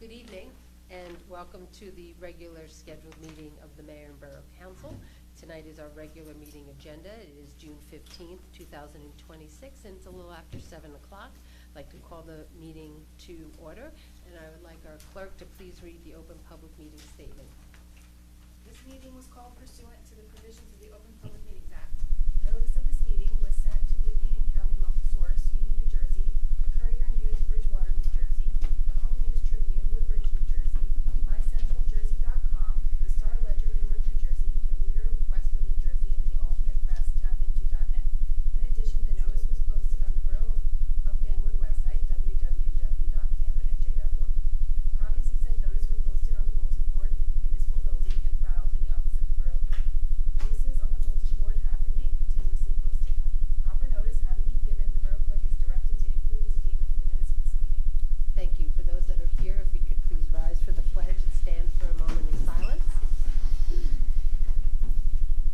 Good evening, and welcome to the regular scheduled meeting of the Mayor and Borough Council. Tonight is our regular meeting agenda. It is June 15th, 2026, and it's a little after 7 o'clock. I'd like to call the meeting to order, and I would like our clerk to please read the open public meeting statement. This meeting was called pursuant to the provisions of the Open Public Meetings Act. Notice of this meeting was sent to the Union County local source, Union, New Jersey, the Courier News, Bridgewater, New Jersey, the Home News Tribune, Woodbridge, New Jersey, MyCentralJersey.com, the Star Ledger, Newark, New Jersey, the Leader, Westwood, New Jersey, and the Alternate Press, tapinto.net. In addition, the notice was posted on the Borough of Fanwood website, www.fanwoodnj.org. Copies of said notice were posted on the bulletin board in the municipal building and filed in the office of the Borough Clerk. Notices on the bulletin board have remained continuously posted. Proper notice having been given, the Borough Clerk is directed to include the statement in the minutes of this meeting. Thank you. For those that are here, if we could please rise for the pledge and stand for a moment in silence.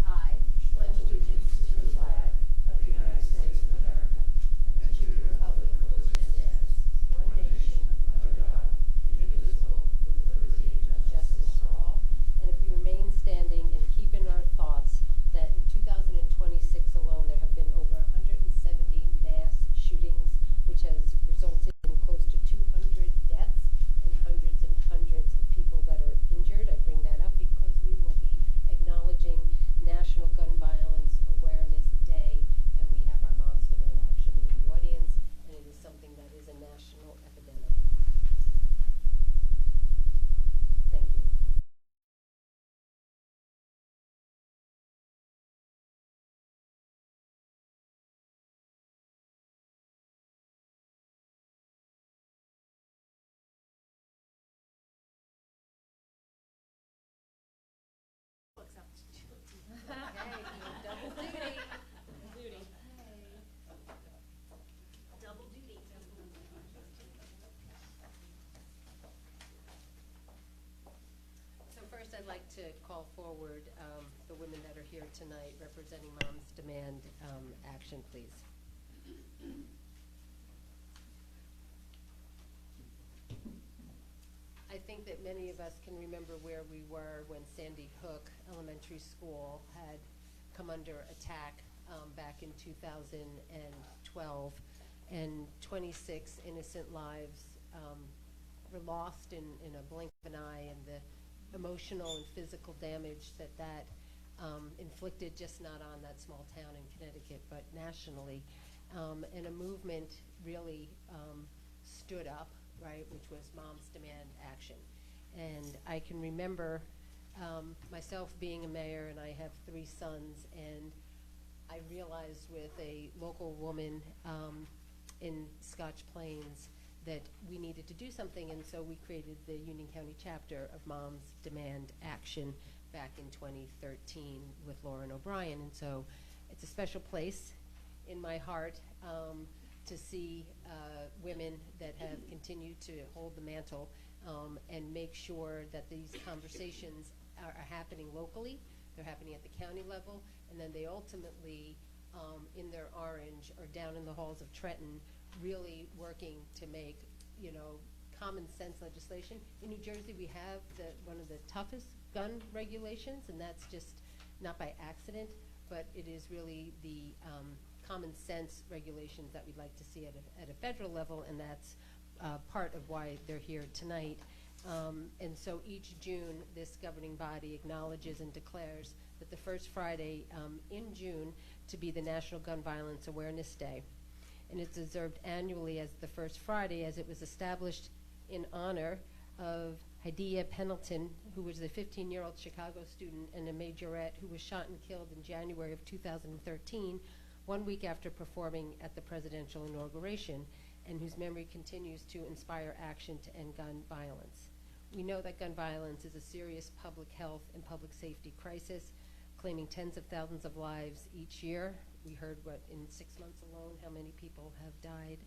I pledge allegiance to the flag of the United States of America and to the republic for which it stands, one nation, under God, indivisible, with liberty and justice for all. And if we remain standing and keep in our thoughts that in 2026 alone there have been over 170 mass shootings, which has resulted in close to 200 deaths and hundreds of people that are injured. I bring that up because we will be acknowledging National Gun Violence Awareness Day, and we have our Moms Demand Action in the audience, and it is something that is a national epidemic. Thank you. Okay, double duty. Double duty. So first I'd like to call forward the women that are here tonight representing Moms Demand Action, please. I think that many of us can remember where we were when Sandy Hook Elementary School had come under attack back in 2012, and 26 innocent lives were lost in a blink of an eye, and the emotional and physical damage that inflicted, just not on that small town in Connecticut, but nationally. And a movement really stood up, right, which was Moms Demand Action. And I can remember myself being a mayor, and I have 3 sons, and I realized with a local woman in Scotch Plains that we needed to do something, and so we created the Union County chapter of Moms Demand Action back in 2013 with Lauren O'Brien. And so it's a special place in my heart to see women that have continued to hold the mantle and make sure that these conversations are happening locally, they're happening at the county level, and then they ultimately, in their orange or down in the halls of Trenton, really working to make, you know, common sense legislation. In New Jersey, we have one of the toughest gun regulations, and that's just not by accident, but it is really the common sense regulations that we'd like to see at a federal level, and that's part of why they're here tonight. And so each June, this governing body acknowledges and declares that the first Friday in June to be the National Gun Violence Awareness Day. And it's observed annually as the first Friday, as it was established in honor of Hadiya Pendleton, who was a 15-year-old Chicago student and a majorette who was shot and killed in January of 2013, 1 week after performing at the presidential inauguration, and whose memory continues to inspire action to end gun violence. We know that gun violence is a serious public health and public safety crisis, claiming tens of thousands of lives each year. We heard in 6 months alone how many people have died.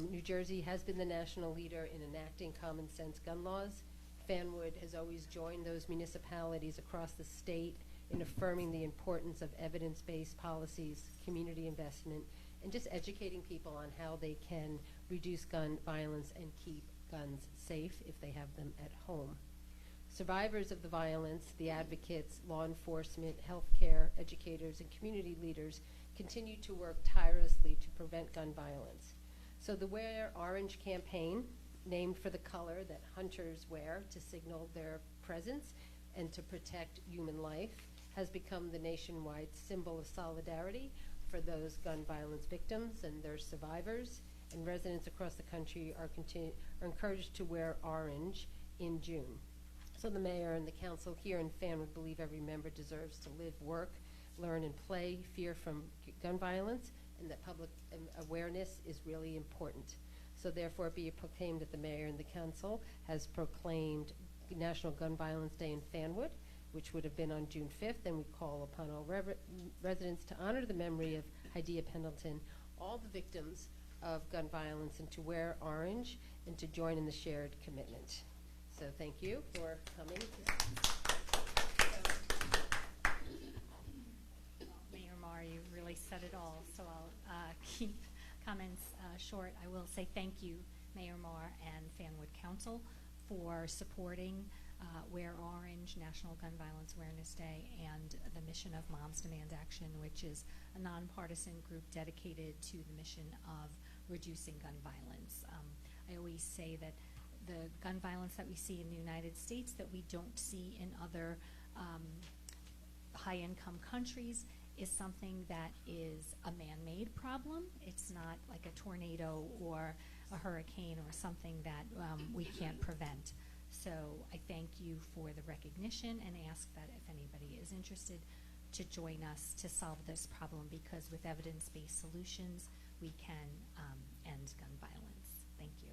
New Jersey has been the national leader in enacting common sense gun laws. Fanwood has always joined those municipalities across the state in affirming the importance of evidence-based policies, community investment, and just educating people on how they can reduce gun violence and keep guns safe if they have them at home. Survivors of the violence, the advocates, law enforcement, healthcare, educators, and community leaders continue to work tirelessly to prevent gun violence. So the Wear Orange campaign, named for the color that hunters wear to signal their presence and to protect human life, has become the nationwide symbol of solidarity for those gun violence victims and their survivors, and residents across the country are encouraged to wear orange in June. So the mayor and the council here in Fanwood believe every member deserves to live, work, learn, and play free from gun violence, and that public awareness is really important. So therefore be it proclaimed that the mayor and the council has proclaimed National Gun Violence Day in Fanwood, which would have been on June 5th, and we call upon all residents to honor the memory of Hadiya Pendleton, all the victims of gun violence, and to wear orange and to join in the shared commitment. So thank you for coming. Mayor Marr, you really said it all, so I'll keep comments short. I will say thank you, Mayor Marr and Fanwood Council, for supporting Wear Orange, National Gun Violence Awareness Day, and the mission of Moms Demand Action, which is a nonpartisan group dedicated to the mission of reducing gun violence. I always say that the gun violence that we see in the United States that we don't see in other high-income countries is something that is a man-made problem. It's not like a tornado or a hurricane or something that we can't prevent. So I thank you for the recognition and ask that if anybody is interested to join us to solve this problem, because with evidence-based solutions we can end gun violence. Thank you.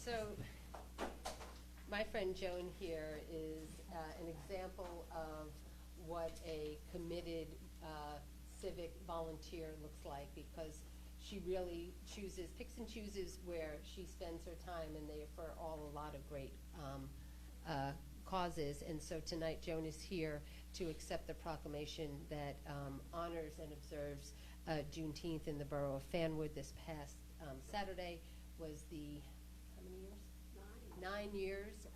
So my friend Joan here is an example of what a committed civic volunteer looks like, because she really picks and chooses where she spends her time, and they are for a lot of great causes. And so tonight Joan is here to accept the proclamation that honors and observes Juneteenth in the Borough of Fanwood. This past Saturday was the, how many years? 9 years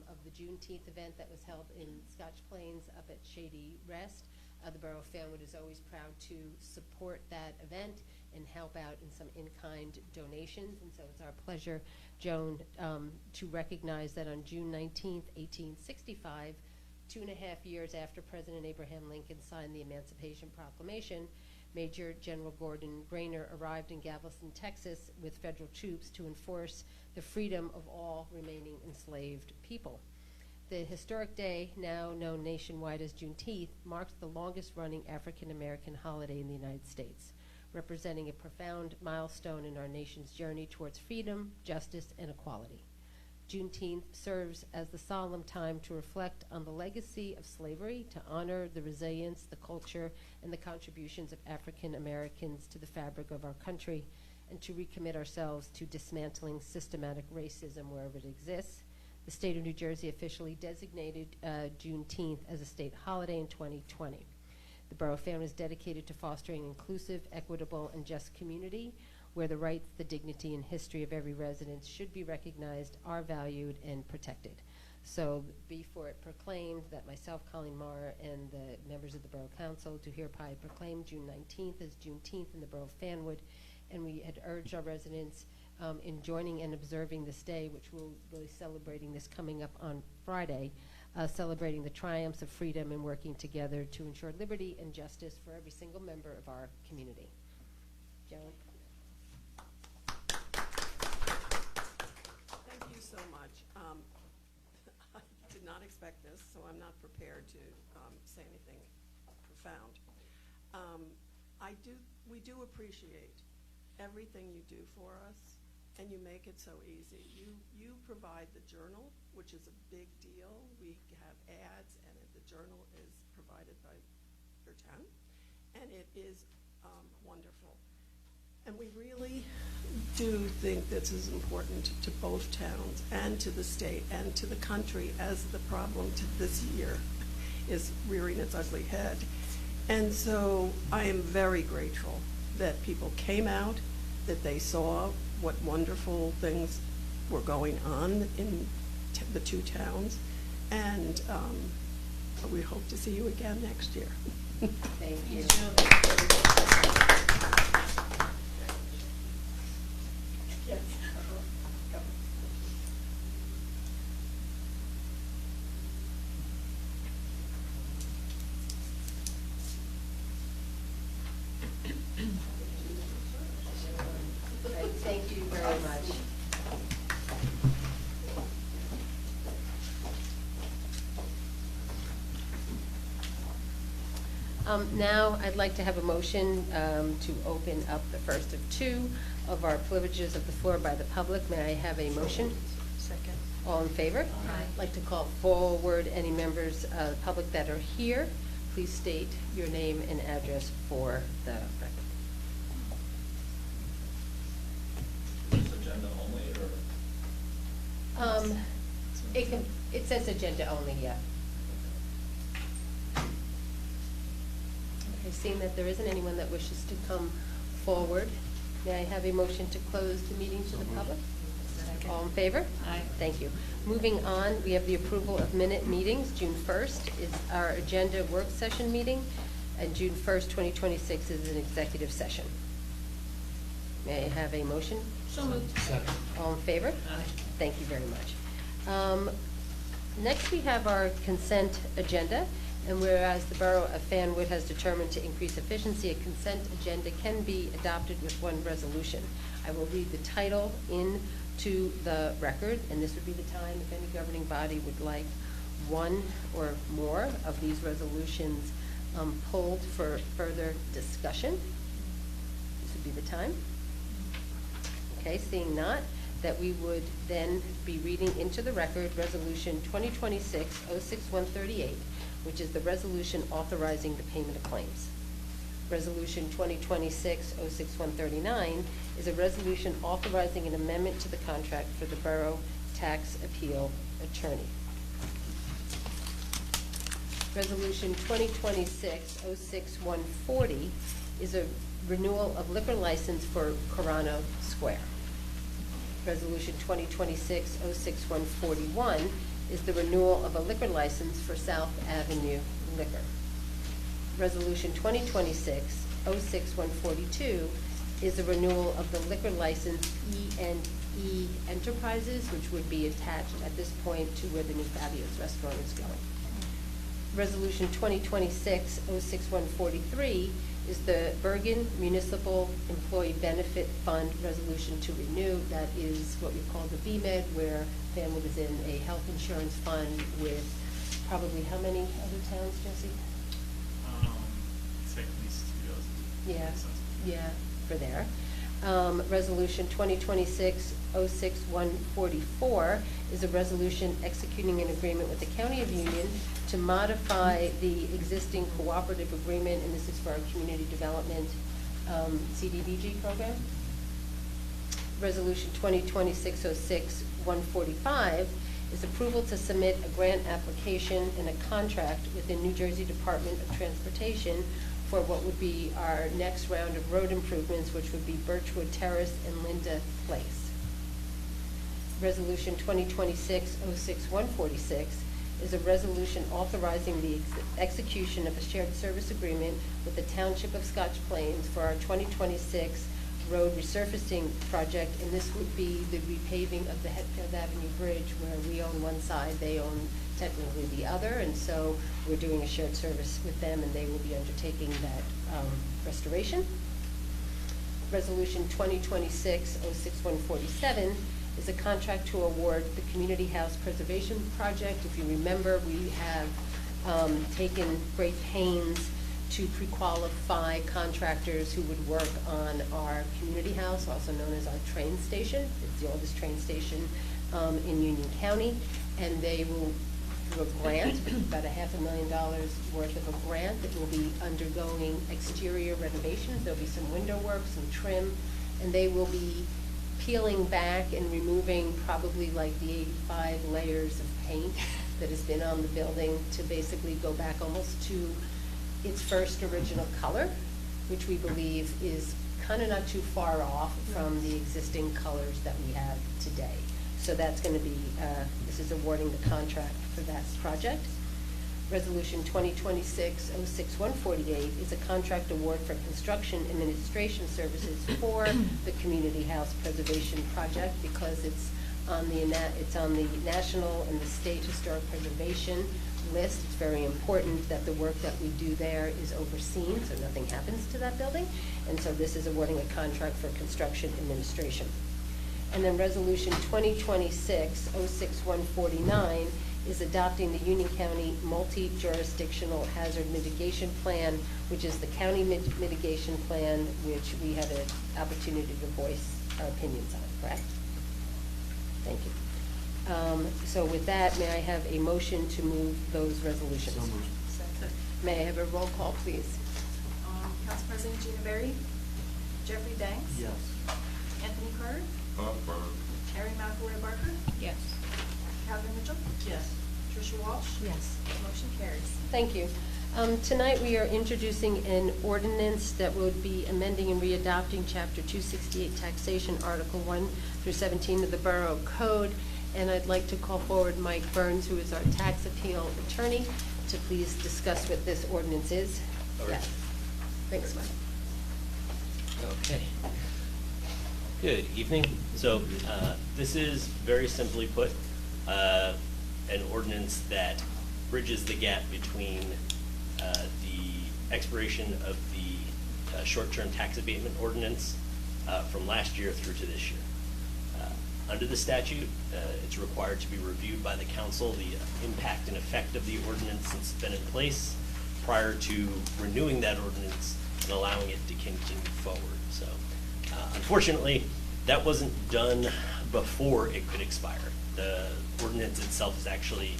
of the Juneteenth event that was held in Scotch Plains up at Shady Rest. The Borough of Fanwood is always proud to support that event and help out in some in-kind donations. And so it's our pleasure, Joan, to recognize that on June 19th, 1865, 2.5 years after President Abraham Lincoln signed the Emancipation Proclamation, Major General Gordon Grainer arrived in Galveston, Texas with federal troops to enforce the freedom of all remaining enslaved people. The historic day, now known nationwide as Juneteenth, marks the longest-running African-American holiday in the United States, representing a profound milestone in our nation's journey towards freedom, justice, and equality. Juneteenth serves as the solemn time to reflect on the legacy of slavery, to honor the resilience, the culture, and the contributions of African Americans to the fabric of our country, and to recommit ourselves to dismantling systematic racism wherever it exists. The state of New Jersey officially designated Juneteenth as a state holiday in 2020. The Borough of Fanwood is dedicated to fostering an inclusive, equitable, and just community where the rights, the dignity, and history of every resident should be recognized, are valued, and protected. So be for it proclaimed that myself, Colleen Marr, and the members of the Borough Council do hereby proclaim June 19th as Juneteenth in the Borough of Fanwood, and we had urged our residents in joining and observing this day, which we'll really celebrating this coming up on Friday, celebrating the triumphs of freedom and working together to ensure liberty and justice for every single member of our community. Joan? Thank you so much. I did not expect this, so I'm not prepared to say anything profound. We do appreciate everything you do for us, and you make it so easy. You provide the journal, which is a big deal. We have ads, and the journal is provided by your town, and it is wonderful. And we really do think this is important to both towns and to the state and to the country, as the problem to this year is rearing its ugly head. And so I am very grateful that people came out, that they saw what wonderful things were going on in the two towns, and we hope to see you again next year. Thank you. Yes. Thank you very much. Now, I'd like to have a motion to open up the first of two of our privileges of the floor by the public. May I have a motion? Second. All in favor? Aye. I'd like to call forward any members of the public that are here. Please state your name and address for the record. Is agenda only, or? It says agenda only, yeah. Okay, seeing that there isn't anyone that wishes to come forward, may I have a motion to close the meeting to the public? All in favor? Aye. Thank you. Moving on, we have the approval of minute meetings. June 1st is our agenda work session meeting, and June 1st, 2026 is an executive session. May I have a motion? So moved. Second. All in favor? Aye. Thank you very much. Next, we have our consent agenda, and whereas the Borough of Fanwood has determined to increase efficiency, a consent agenda can be adopted with one resolution. I will read the title into the record, and this would be the time if any governing body would like one or more of these resolutions pulled for further discussion. This would be the time. Okay, seeing not, that we would then be reading into the record Resolution 2026-06138, which is the resolution authorizing the payment of claims. Resolution 2026-06139 is a resolution authorizing an amendment to the contract for the Borough Tax Appeal Attorney. Resolution 2026-06140 is a renewal of liquor license for Corano Square. Resolution 2026-06141 is the renewal of a liquor license for South Avenue Liquor. Resolution 2026-06142 is a renewal of the liquor license E&E Enterprises, which would be attached at this point to where the new Fabio's restaurant is going. Resolution 2026-06143 is the Bergen Municipal Employee Benefit Fund resolution to renew. That is what we call the BMED, where Fanwood is in a health insurance fund with probably how many other towns, Jesse? It's like at least 2 dozen. Yeah, for there. Resolution 2026-06144 is a resolution executing an agreement with the County of Union to modify the existing cooperative agreement, and this is for our community development CDBG program. Resolution 2026-06145 is approval to submit a grant application and a contract with the New Jersey Department of Transportation for what would be our next round of road improvements, which would be Birchwood Terrace and Linda Place. Resolution 2026-06146 is a resolution authorizing the execution of a shared service agreement with the Township of Scotch Plains for our 2026 road resurfacing project, and this would be the repaving of the Hetfield Avenue Bridge, where we own one side, they own technically the other, and so we're doing a shared service with them, and they will be undertaking that restoration. Resolution 2026-06147 is a contract to award the Community House Preservation Project. If you remember, we have taken great pains to pre-qualify contractors who would work on our community house, also known as our train station. It's the oldest train station in Union County, and they will, through a grant, about $500,000 worth of a grant that will be undergoing exterior renovations. There'll be some window work, some trim, and they will be peeling back and removing probably like the 85 layers of paint that has been on the building to basically go back almost to its first original color, which we believe is kind of not too far off from the existing colors that we have today. So that's going to be, this is awarding the contract for that project. Resolution 2026-06148 is a contract award for construction administration services for the Community House Preservation Project because it's on the national and the state historic preservation list. It's very important that the work that we do there is overseen so nothing happens to that building. And so this is awarding a contract for construction administration. And then Resolution 2026-06149 is adopting the Union County Multi-Jurisdictional Hazard Mitigation Plan, which is the county mitigation plan, which we have an opportunity to voice our opinions on, correct? Thank you. So with that, may I have a motion to move those resolutions? So moved. Second. May I have a roll call, please? Council President Gina Berry, Jeffrey Banks. Yes. Anthony Carter, Erin McElroy Barker, Yes. Catherine Mitchell, Yes. Tricia Walsh. Yes. Motion carries. Thank you. Tonight, we are introducing an ordinance that would be amending and readopting Chapter 268 Taxation, Article 1 through 17 of the Borough Code. And I'd like to call forward Mike Burns, who is our tax appeal attorney, to please discuss what this ordinance is. All right. Yes. Thanks, Mike. Okay. Good evening. So this is very simply put an ordinance that bridges the gap between the expiration of the short-term tax abatement ordinance from last year through to this year. Under the statute, it's required to be reviewed by the council, the impact and effect of the ordinance since it's been in place prior to renewing that ordinance and allowing it to continue forward. So unfortunately, that wasn't done before it could expire. The ordinance itself is actually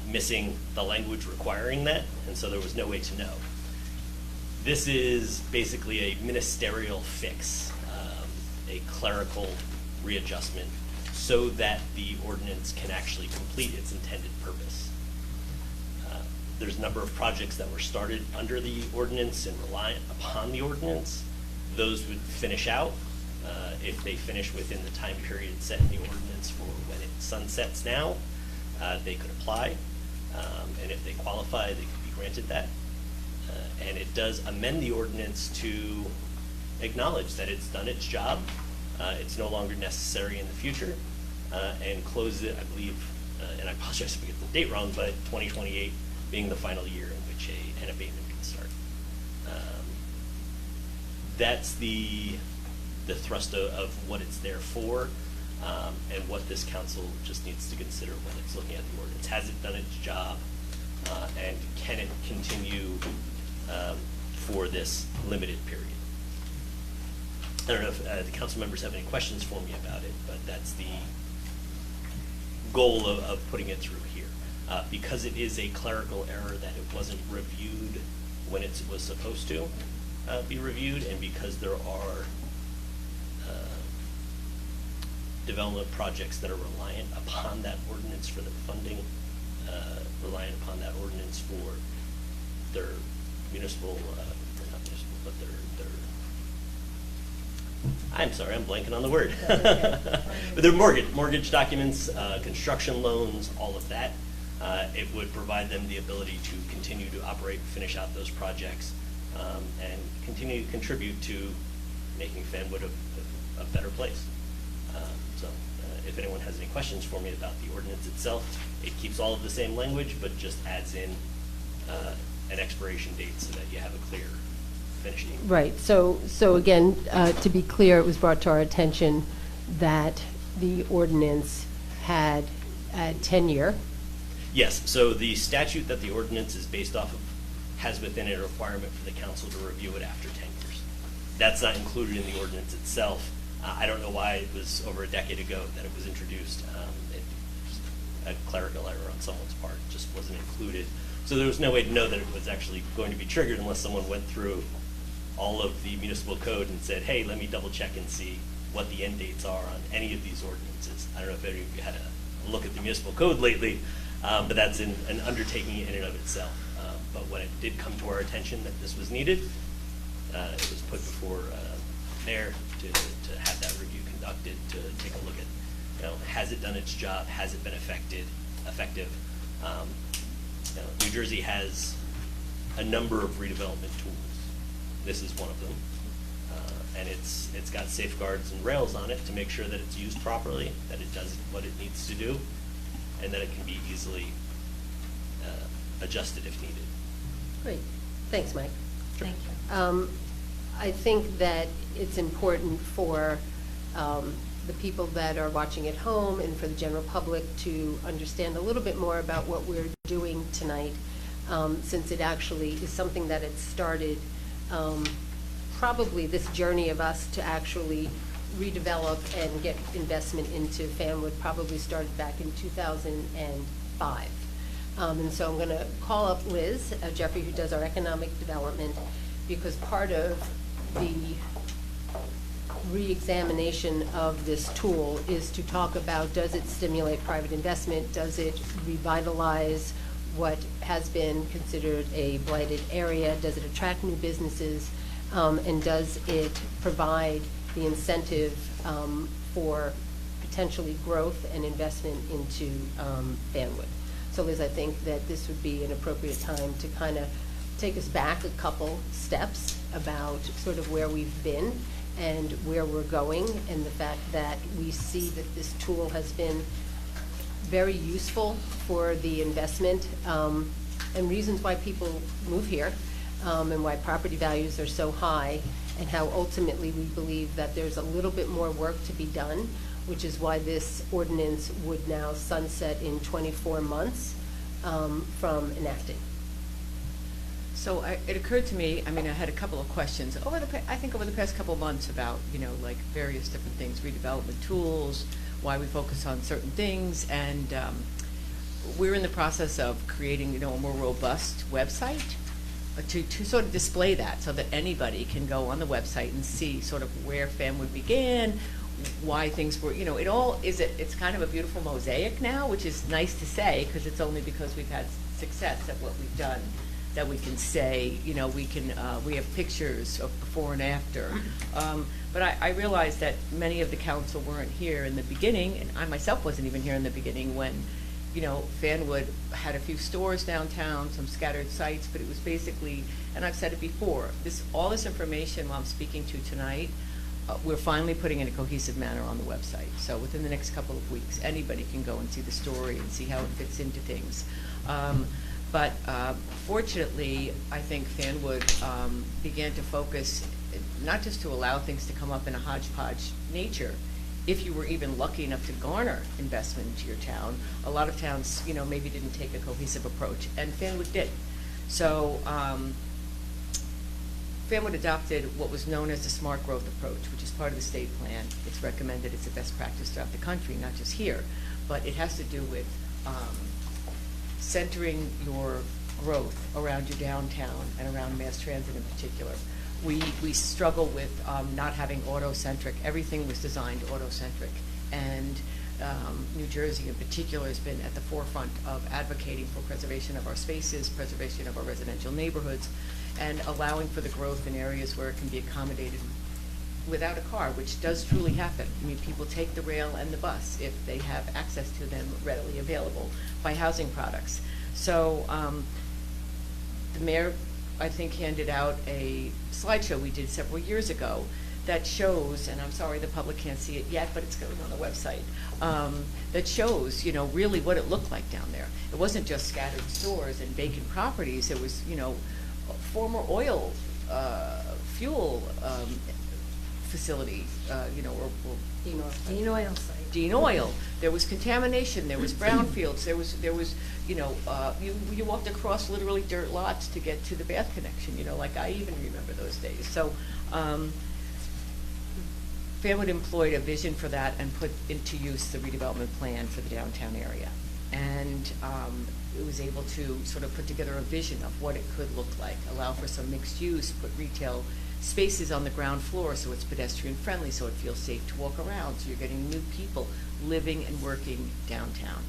missing the language requiring that, and so there was no way to know. This is basically a ministerial fix, a clerical readjustment, so that the ordinance can actually complete its intended purpose. There's a number of projects that were started under the ordinance and reliant upon the ordinance. Those would finish out. If they finish within the time period set in the ordinance for when it sunsets now, they could apply. And if they qualify, they could be granted that. And it does amend the ordinance to acknowledge that it's done its job. It's no longer necessary in the future, and close it, I believe, and I apologize if I get the date wrong, but 2028 being the final year in which an abatement can start. That's the thrust of what it's there for, and what this council just needs to consider when it's looking at the ordinance. Has it done its job, and can it continue for this limited period? I don't know if the council members have any questions for me about it, but that's the goal of putting it through here. Because it is a clerical error that it wasn't reviewed when it was supposed to be reviewed, and because there are development projects that are reliant upon that ordinance for their funding, reliant upon that ordinance for their municipal, not municipal, but their I'm sorry, I'm blanking on the word. But they're mortgage documents, construction loans, all of that. It would provide them the ability to continue to operate, finish out those projects, and continue to contribute to making Fanwood a better place. If anyone has any questions for me about the ordinance itself, it keeps all of the same language, but just adds in an expiration date so that you have a clear finish date. Right, so again, to be clear, it was brought to our attention that the ordinance had a tenure. Yes, so the statute that the ordinance is based off of has within it a requirement for the council to review it after 10 years. That's not included in the ordinance itself. I don't know why it was over a decade ago that it was introduced. A clerical error on someone's part, just wasn't included. So there was no way to know that it was actually going to be triggered unless someone went through all of the municipal code and said, hey, let me double check and see what the end dates are on any of these ordinances. I don't know if any of you had a look at the municipal code lately, but that's an undertaking in and of itself. But when it did come to our attention that this was needed, it was put before mayor to have that review conducted, to take a look at, has it done its job? Has it been effective? New Jersey has a number of redevelopment tools. This is one of them, and it's got safeguards and rails on it to make sure that it's used properly, that it does what it needs to do, and that it can be easily adjusted if needed. Great. Thanks, Mike. Thank you. I think that it's important for the people that are watching at home and for the general public to understand a little bit more about what we're doing tonight, since it actually is something that had started, probably this journey of us to actually redevelop and get investment into Fanwood probably started back in 2005. And so I'm going to call up Liz Jeffrey, who does our economic development, because part of the re-examination of this tool is to talk about, does it stimulate private investment? Does it revitalize what has been considered a blighted area? Does it attract new businesses? And does it provide the incentive for potentially growth and investment into Fanwood? So Liz, I think that this would be an appropriate time to kind of take us back a couple steps about sort of where we've been and where we're going, and the fact that we see that this tool has been very useful for the investment, and reasons why people move here, and why property values are so high, and how ultimately we believe that there's a little bit more work to be done, which is why this ordinance would now sunset in 24 months from enacting. So it occurred to me, I mean, I had a couple of questions over the past couple of months about, like various different things, redevelopment tools, why we focus on certain things, and we're in the process of creating, a more robust website to sort of display that, so that anybody can go on the website and see sort of where Fanwood began, why things were, it's kind of a beautiful mosaic now, which is nice to say, because it's only because we've had success at what we've done that we can say, we have pictures of before and after. But I realized that many of the council weren't here in the beginning, and I myself wasn't even here in the beginning when, Fanwood had a few stores downtown, some scattered sites, but it was basically, and I've said it before, all this information while I'm speaking to tonight, we're finally putting in a cohesive manner on the website. So within the next couple of weeks, anybody can go and see the story and see how it fits into things. But fortunately, I think Fanwood began to focus, not just to allow things to come up in a hodgepodge nature. If you were even lucky enough to garner investment into your town, a lot of towns, maybe didn't take a cohesive approach, and Fanwood did. So Fanwood adopted what was known as the smart growth approach, which is part of the state plan. It's recommended, it's a best practice throughout the country, not just here, but it has to do with centering your growth around your downtown and around mass transit in particular. We struggle with not having auto-centric. Everything was designed auto-centric, and New Jersey in particular has been at the forefront of advocating for preservation of our spaces, preservation of our residential neighborhoods, and allowing for the growth in areas where it can be accommodated without a car, which does truly happen. I mean, people take the rail and the bus if they have access to them readily available by housing products. So the mayor, I think, handed out a slideshow we did several years ago that shows, and I'm sorry the public can't see it yet, but it's going on the website, that shows, really what it looked like down there. It wasn't just scattered stores and vacant properties. It was, former oil, fuel facility, or Dean Oil site. Dean Oil, there was contamination, there was brownfields, there was, you know, you walked across literally dirt lots to get to the bath connection, you know, like I even remember those days. So, Fanwood employed a vision for that and put into use the redevelopment plan for the downtown area. And it was able to sort of put together a vision of what it could look like, allow for some mixed use, put retail spaces on the ground floor so it's pedestrian friendly, so it feels safe to walk around, so you're getting new people living and working downtown.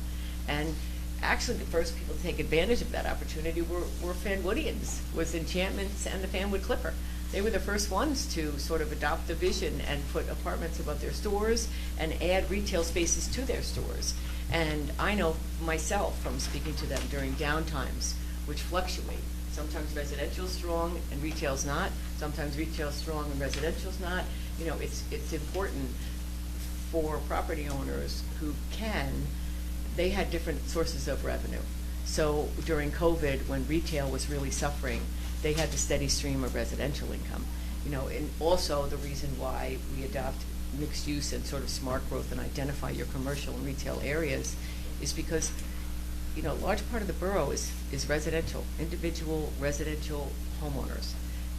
And actually the first people to take advantage of that opportunity were Fanwoodians, was Enchantments and the Fanwood Clipper. They were the first ones to sort of adopt the vision and put apartments above their stores and add retail spaces to their stores. And I know myself from speaking to them during downtimes, which fluctuate. Sometimes residential's strong and retail's not. Sometimes retail's strong and residential's not. You know, it's important for property owners who can, they had different sources of revenue. So during COVID, when retail was really suffering, they had the steady stream of residential income. You know, and also the reason why we adopt mixed use and sort of smart growth and identify your commercial and retail areas is because, you know, a large part of the borough is residential, individual residential homeowners.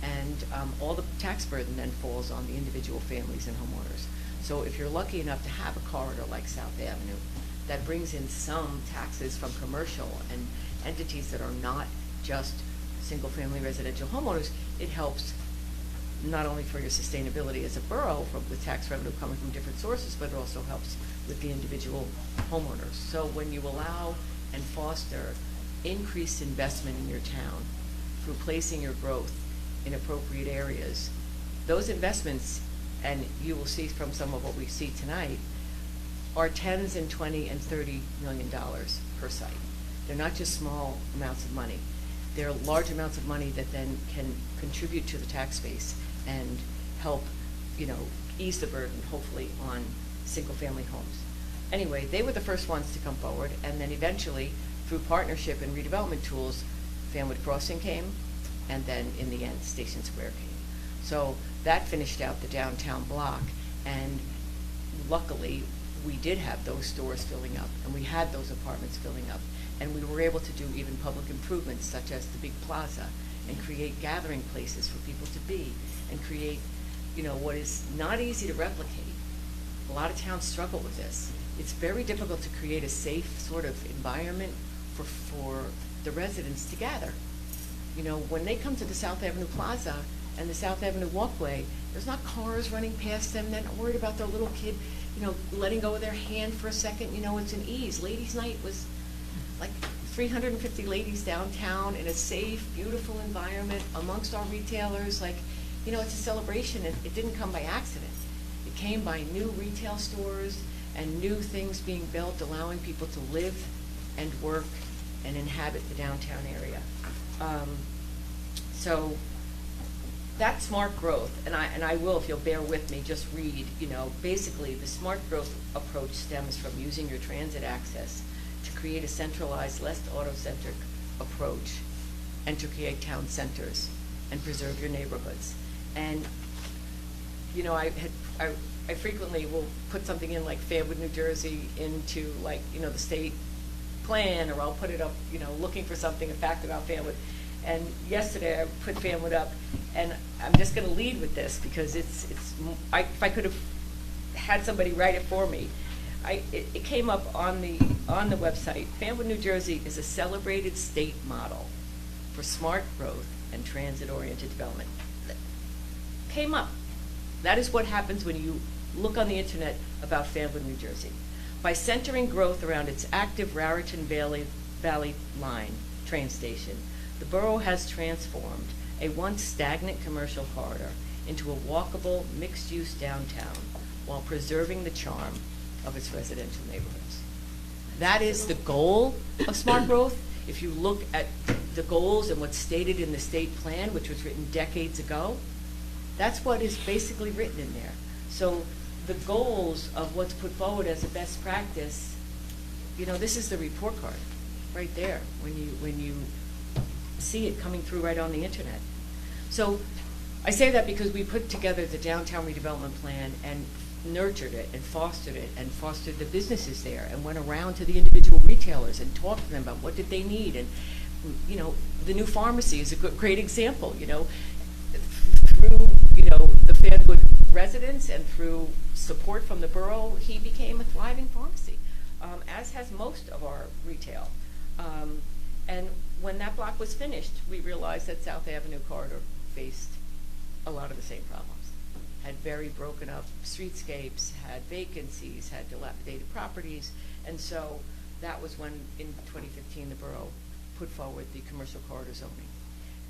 And all the tax burden then falls on the individual families and homeowners. So if you're lucky enough to have a corridor like South Avenue, that brings in some taxes from commercial and entities that are not just single-family residential homeowners, it helps not only for your sustainability as a borough with tax revenue coming from different sources, but it also helps with the individual homeowners. So when you allow and foster increased investment in your town through placing your growth in appropriate areas, those investments, and you will see from some of what we see tonight, are $10s and $20 and $30 million per site. They're not just small amounts of money. They're large amounts of money that then can contribute to the tax base and help, you know, ease the burden, hopefully, on single-family homes. Anyway, they were the first ones to come forward, and then eventually, through partnership and redevelopment tools, Fanwood Crossing came, and then in the end, Station Square came. So that finished out the downtown block, and luckily, we did have those stores filling up, and we had those apartments filling up, and we were able to do even public improvements such as the big plaza, and create gathering places for people to be, and create, you know, what is not easy to replicate. A lot of towns struggle with this. It's very difficult to create a safe sort of environment for the residents to gather. You know, when they come to the South Avenue Plaza and the South Avenue walkway, there's not cars running past them. They're not worried about their little kid, you know, letting go of their hand for a second. You know, it's an ease. Ladies' night was like 350 ladies downtown in a safe, beautiful environment amongst our retailers. Like, you know, it's a celebration, and it didn't come by accident. It came by new retail stores and new things being built, allowing people to live and work and inhabit the downtown area. So that smart growth, and I will, if you'll bear with me, just read, you know, basically the smart growth approach stems from using your transit access to create a centralized, less auto-centric approach and to create town centers and preserve your neighborhoods. And, you know, I frequently will put something in like Fanwood, New Jersey into like, you know, the state plan, or I'll put it up, you know, looking for something, a fact about Fanwood. And yesterday I put Fanwood up, and I'm just going to lead with this because if I could have had somebody write it for me, it came up on the website. Fanwood, New Jersey is a celebrated state model for smart growth and transit-oriented development. Came up. That is what happens when you look on the internet about Fanwood, New Jersey. By centering growth around its active Raritan Valley Line train station, the borough has transformed a once stagnant commercial corridor into a walkable, mixed-use downtown while preserving the charm of its residential neighborhoods. That is the goal of smart growth. If you look at the goals and what's stated in the state plan, which was written decades ago, that's what is basically written in there. So the goals of what's put forward as a best practice, you know, this is the report card right there when you see it coming through right on the internet. So I say that because we put together the downtown redevelopment plan, and nurtured it and fostered the businesses there, and went around to the individual retailers and talked to them about what did they need. And you know, the new pharmacy is a great example. You know, through the Fanwood residents and through support from the borough, he became a thriving pharmacy, as has most of our retail. And when that block was finished, we realized that South Avenue corridor faced a lot of the same problems. Had very broken up streetscapes, had vacancies, had dilapidated properties, and so that was when, in 2015, the borough put forward the commercial corridor zoning.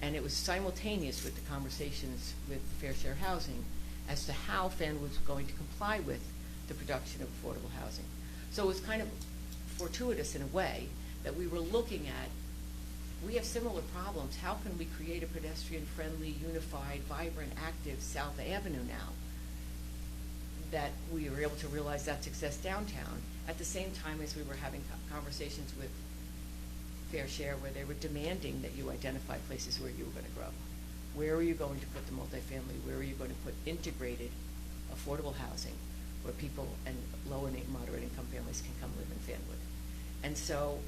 And it was simultaneous with the conversations with Fair Share Housing as to how Fanwood was going to comply with the production of affordable housing. So it was kind of fortuitous in a way that we were looking at, we have similar problems. How can we create a pedestrian-friendly, unified, vibrant, active South Avenue now? That we were able to realize that success downtown at the same time as we were having conversations with Fair Share, where they were demanding that you identify places where you were going to grow. Where are you going to put the multifamily? Where are you going to put integrated, affordable housing where people and low and moderate income families can come live in Fanwood? And so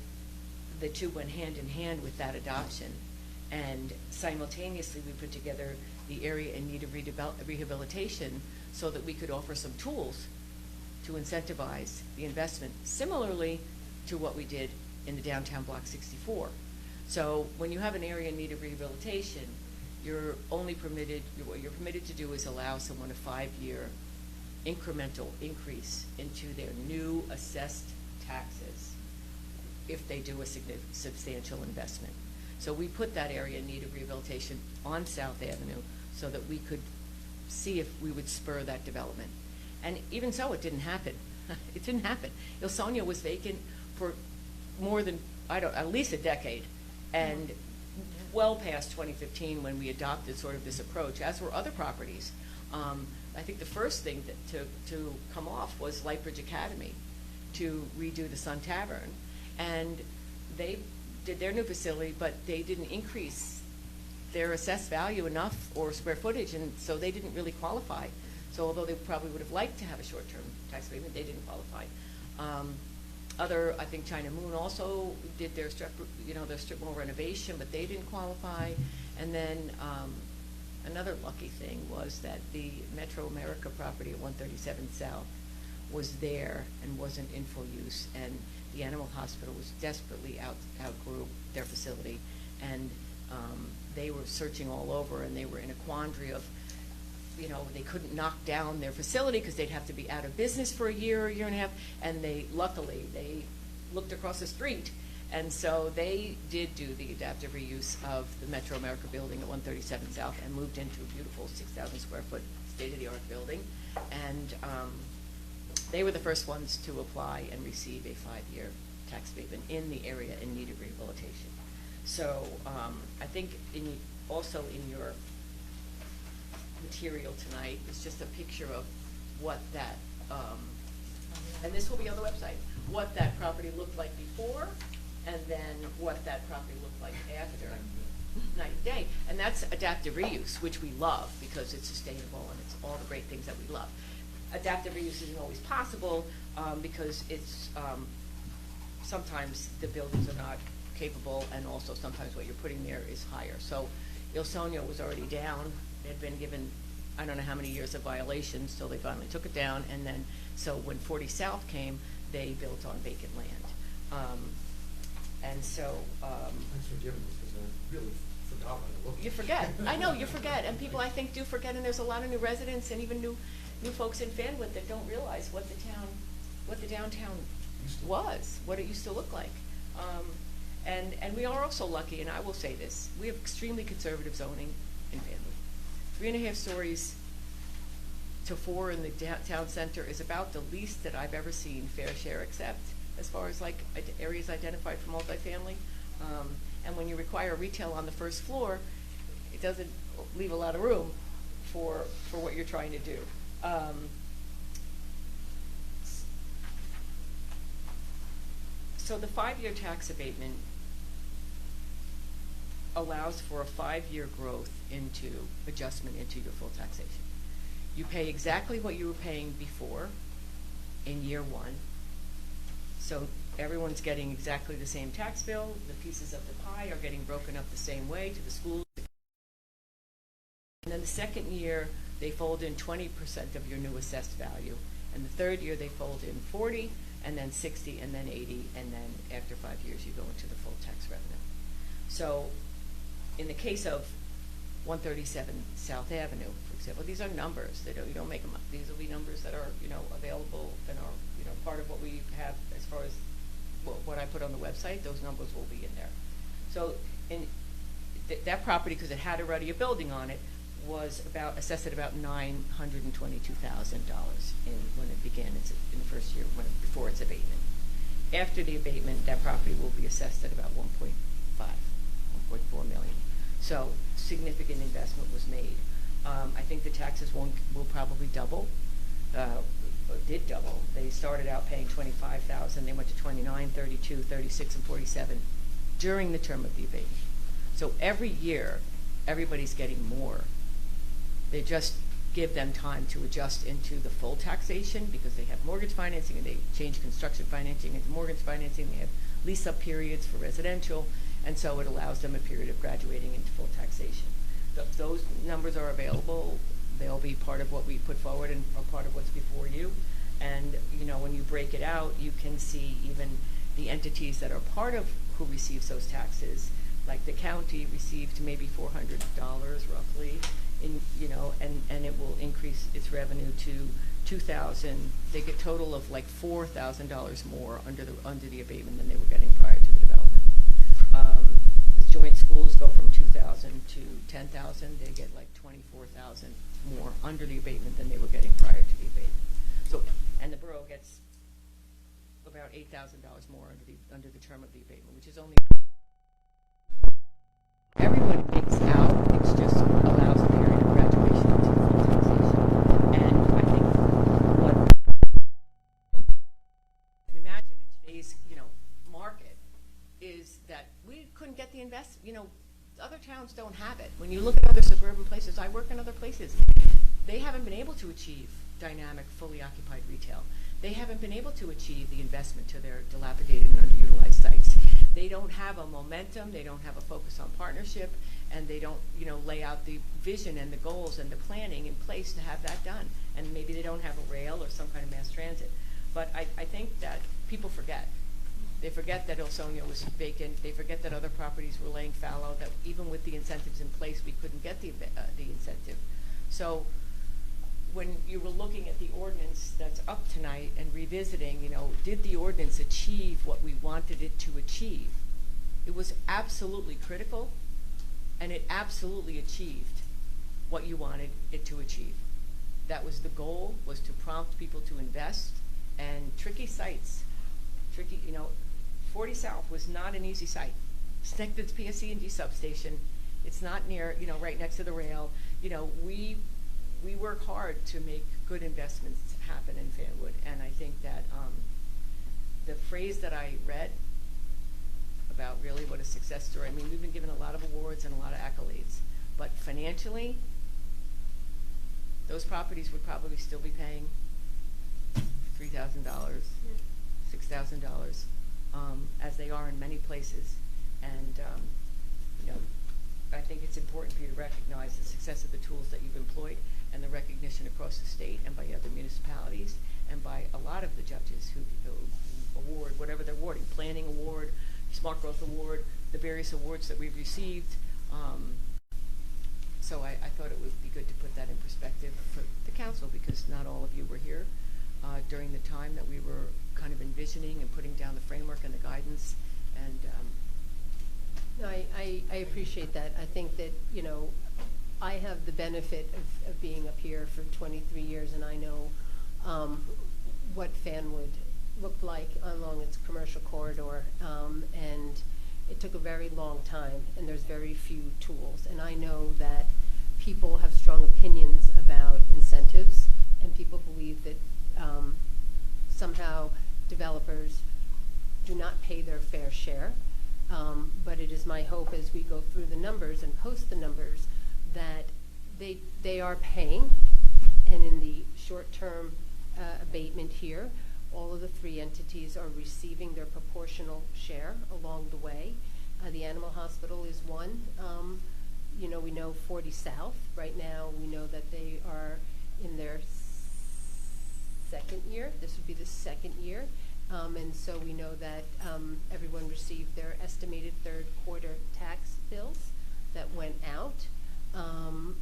the two went hand in hand with that adoption. And simultaneously, we put together the area in need of rehabilitation so that we could offer some tools to incentivize the investment, similarly to what we did in the downtown Block 64. So when you have an area in need of rehabilitation, you're only permitted, what you're permitted to do is allow someone a 5-year incremental increase into their new assessed taxes if they do a substantial investment. So we put that area in need of rehabilitation on South Avenue so that we could see if we would spur that development. And even so, it didn't happen. It didn't happen. Ilsonia was vacant for more than, at least a decade, and well past 2015 when we adopted sort of this approach, as were other properties. I think the first thing to come off was Lightbridge Academy to redo the Sun Tavern, and they did their new facility, but they didn't increase their assessed value enough or square footage, and so they didn't really qualify. So although they probably would have liked to have a short-term tax abatement, they didn't qualify. I think China Moon also did their strip mall renovation, but they didn't qualify. And then another lucky thing was that the Metro America property at 137 South was there and wasn't in full use, and the animal hospital was desperately outgrew their facility, and they were searching all over, and they were in a quandary of, they couldn't knock down their facility because they'd have to be out of business for a year and a half, and luckily they looked across the street, and so they did do the adaptive reuse of the Metro America building at 137 South and moved into a beautiful 6,000 square foot state-of-the-art building, and they were the first ones to apply and receive a 5-year tax abatement in the area in need of rehabilitation. So I think also in your material tonight is just a picture of what that, and this will be on the website, what that property looked like before, and then what that property looked like after. Night and day. And that's adaptive reuse, which we love because it's sustainable and it's all the great things that we love. Adaptive reuse isn't always possible because it's sometimes the buildings are not capable, and also sometimes what you're putting there is higher. So Ilsonia was already down. It had been given, I don't know how many years of violations, so they finally took it down. And then, so when 40 South came, they built on vacant land. And so... Thanks for giving this, because I really forgot what I looked at. You forget. I know, you forget. And people, I think, do forget. And there's a lot of new residents and even new folks in Fanwood that don't realize what the downtown was, what it used to look like. And we are also lucky, and I will say this, we have extremely conservative zoning in Fanwood. 3.5 stories to 4 in the town center is about the least that I've ever seen Fair Share accept, as far as like areas identified for multifamily. And when you require retail on the first floor, it doesn't leave a lot of room for what you're trying to do. So the 5-year tax abatement allows for a 5-year growth into adjustment into your full taxation. You pay exactly what you were paying before in year one. So everyone's getting exactly the same tax bill. The pieces of the pie are getting broken up the same way to the schools. And then the second year, they fold in 20% of your new assessed value. And the third year, they fold in 40, and then 60, and then 80, and then after 5 years, you go into the full tax revenue. So in the case of 137 South Avenue, for example, these are numbers. You don't make them up. These will be numbers that are, available and are, part of what we have as far as what I put on the website. Those numbers will be in there. So in that property, because it had already a building on it, was assessed at about $922,000 when it began in the first year, before its abatement. After the abatement, that property will be assessed at about 1.4 million. So significant investment was made. I think the taxes will probably double. Did double. They started out paying $25,000. They went to $29,000, $32,000, $36,000, and $47,000 during the term of the abatement. So every year, everybody's getting more. They just give them time to adjust into the full taxation because they have mortgage financing, and they change construction financing into mortgage financing. They have lease-up periods for residential, and so it allows them a period of graduating into full taxation. Those numbers are available. They'll be part of what we put forward and are part of what's before you. And, when you break it out, you can see even the entities that are part of who receives those taxes. Like the county received maybe $400 roughly, and it will increase its revenue to $2,000. They get a total of like $4,000 more under the abatement than they were getting prior to the development. The joint schools go from $2,000 to $10,000. They get like $24,000 more under the abatement than they were getting prior to the abatement. So, and the borough gets about $8,000 more under the term of the abatement, which is only. Everyone makes out. It just allows a period of graduation into full taxation. And I think what imagine in today's market is that we couldn't get the other towns don't have it. When you look at other suburban places, I work in other places, they haven't been able to achieve dynamic, fully occupied retail. They haven't been able to achieve the investment to their dilapidated and underutilized sites. They don't have a momentum, they don't have a focus on partnership, and they don't, lay out the vision and the goals and the planning in place to have that done. And maybe they don't have a rail or some kind of mass transit. But I think that people forget. They forget that Ilsonia was vacant. They forget that other properties were laying fallow, that even with the incentives in place, we couldn't get the incentive. So when you were looking at the ordinance that's up tonight and revisiting, did the ordinance achieve what we wanted it to achieve? It was absolutely critical, and it absolutely achieved what you wanted it to achieve. That was the goal, was to prompt people to invest, and tricky sites, 40 South was not an easy site. It's next to the PSE&G substation. It's not near, right next to the rail. We work hard to make good investments happen in Fanwood, and I think that the phrase that I read about really what a success story, we've been given a lot of awards and a lot of accolades, but financially, those properties would probably still be paying $3,000, $6,000, as they are in many places. And, I think it's important for you to recognize the success of the tools that you've employed and the recognition across the state and by other municipalities and by a lot of the judges who award whatever they're awarding, Planning Award, Smart Growth Award, the various awards that we've received. So I thought it would be good to put that in perspective for the council, because not all of you were here during the time that we were kind of envisioning and putting down the framework and the guidance. And No, I appreciate that. I think that, I have the benefit of being up here for 23 years, and I know what Fanwood looked like along its commercial corridor, and it took a very long time, and there's very few tools. And I know that people have strong opinions about incentives, and people believe that somehow developers do not pay their fair share. But it is my hope as we go through the numbers and post the numbers that they are paying, And in the short-term abatement here, all of the three entities are receiving their proportional share along the way. The animal hospital is one. You know, we know 40 South. Right now, we know that they are in their second year. This would be the second year. And so we know that everyone received their estimated third quarter tax bills that went out.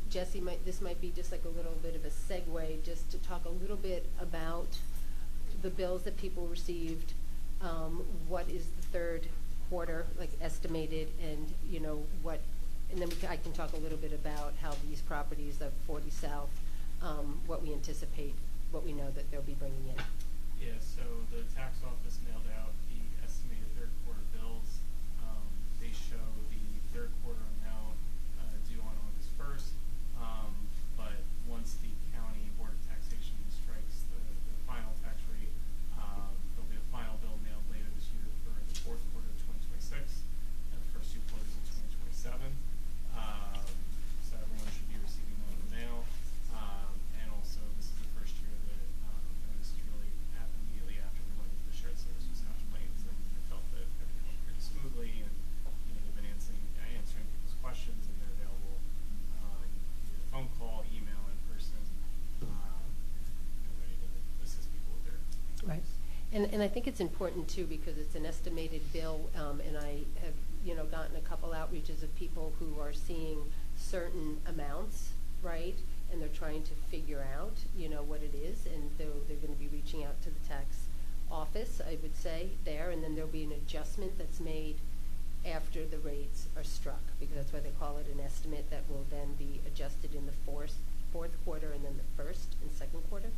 Jesse, this might be just like a little bit of a segue just to talk a little bit about the bills that people received, what is the third quarter like estimated, and you know what, and then I can talk a little bit about how these properties of 40 South, what we anticipate, what we know that they'll be bringing in. Yeah, so the tax office mailed out the estimated third quarter bills. They show the third quarter amount due on August 1st, but once the county board of taxation strikes the final tax rate, there'll be a final bill mailed later this year for the fourth quarter of 2026 and the first two quarters of 2027. So everyone should be receiving one of them now. And also, this is the first year that, and this is really happened immediately after we went into the shared services Scotch Plains, and I felt that everything went pretty smoothly, and you know, they've been answering people's questions, and they're available either phone call, email, in person, ready to assist people with their Right. And I think it's important too because it's an estimated bill, and I have gotten a couple outreaches of people who are seeing certain amounts, right, and they're trying to figure out what it is, and they're going to be reaching out to the tax office, I would say, there, and then there'll be an adjustment that's made after the rates are struck, because that's why they call it an estimate, that will then be adjusted in the fourth quarter and then the first and second quarter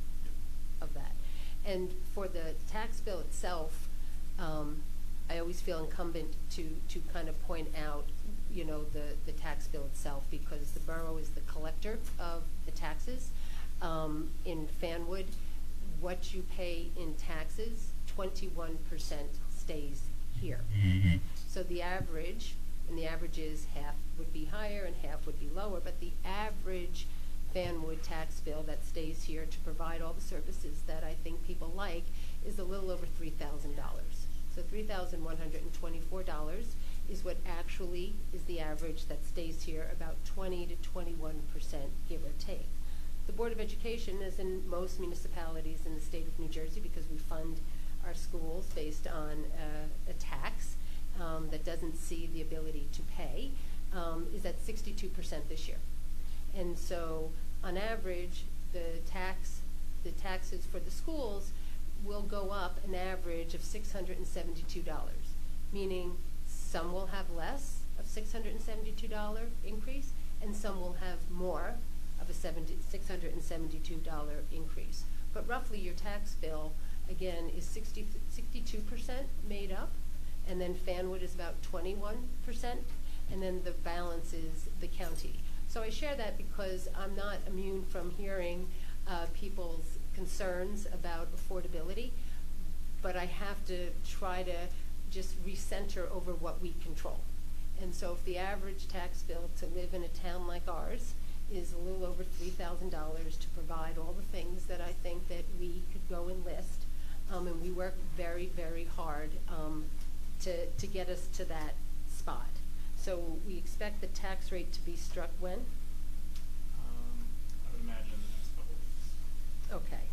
of that. And for the tax bill itself, I always feel incumbent to kind of point out, the tax bill itself, because the borough is the collector of the taxes. In Fanwood, what you pay in taxes, 21% stays here. Mm-hmm. So the average, and the average is half would be higher and half would be lower, but the average Fanwood tax bill that stays here to provide all the services that I think people like is a little over $3,000. So $3,124 is what actually is the average that stays here, about 20 to 21%, give or take. The Board of Education, as in most municipalities in the state of New Jersey, because we fund our schools based on a tax that doesn't see the ability to pay, is at 62% this year. And so, on average, the taxes for the schools will go up an average of $672, meaning some will have less of $672 increase, and some will have more of a $672 increase. But roughly your tax bill, again, is 62% made up, and then Fanwood is about 21%, and then the balance is the county. So I share that because I'm not immune from hearing people's concerns about affordability, but I have to try to just recenter over what we control. And so if the average tax bill to live in a town like ours is a little over $3,000 to provide all the things that I think that we could go and list, and we work very, very hard to get us to that spot. So we expect the tax rate to be struck when? I would imagine in the next couple of weeks. Okay.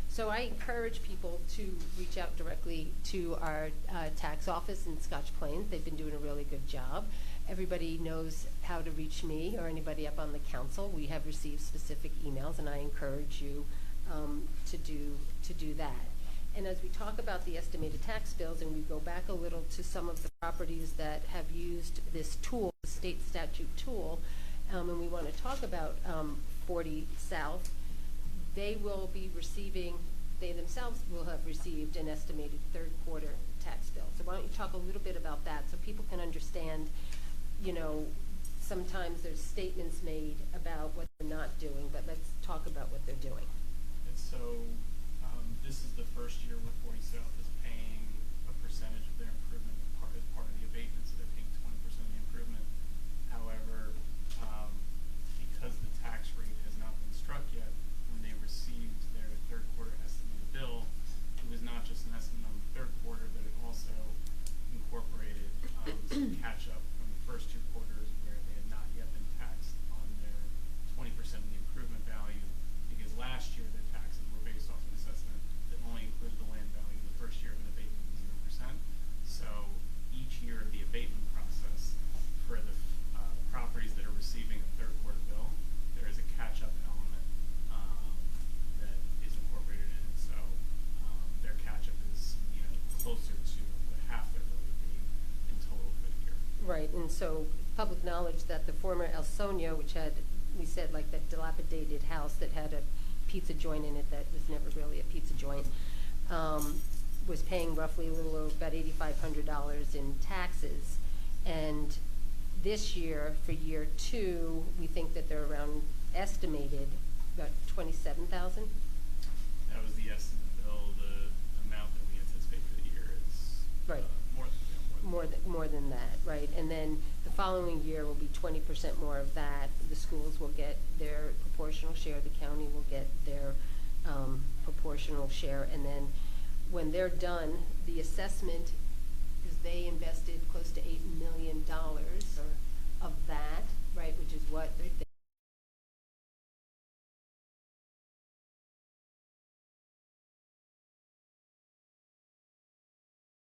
So I encourage people to reach out directly to our tax office in Scotch Plains. They've been doing a really good job. Everybody knows how to reach me or anybody up on the council. We have received specific emails, and I encourage you to do that. And as we talk about the estimated tax bills, and we go back a little to some of the properties that have used this tool, the state statute tool, and we want to talk about 40 South, they will be receiving, they themselves will have received an estimated third quarter tax bill. So why don't you talk a little bit about that so people can understand, sometimes there's statements made about what they're not doing, but let's talk about what they're doing. And so this is the first year where 40 South is paying a percentage of their improvement as part of the abatement, so they're paying 20% of the improvement. However, because the tax rate has not been struck yet, when they so public knowledge that the former El Sonio, which had, we said, like that dilapidated house that had a pizza joint in it that was never really a pizza joint, was paying roughly a little over about $8,500 in taxes. And this year, for year 2, we think that they're around, estimated, about $27,000. That was the estimate bill. The amount that we anticipate for the year is Right. More than that, right? And then the following year will be 20% more of that. The schools will get their proportional share, the county will get their proportional share, and then when they're done, the assessment, because they invested close to $8 million of that, right, which is what they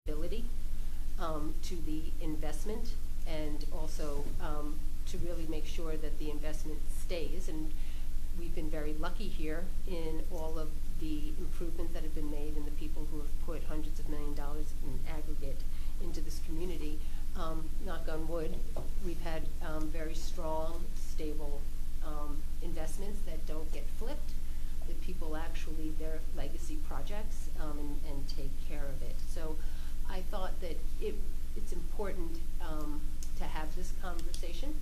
ability to the investment, and also to really make sure that the investment stays. And we've been very lucky here in all of the improvements that have been made and the people who have put hundreds of $millions in aggregate into this community. Knock on wood, we've had very strong, stable investments that don't get flipped, that people actually, their legacy projects, and take care of it. So I thought that it's important to have this conversation.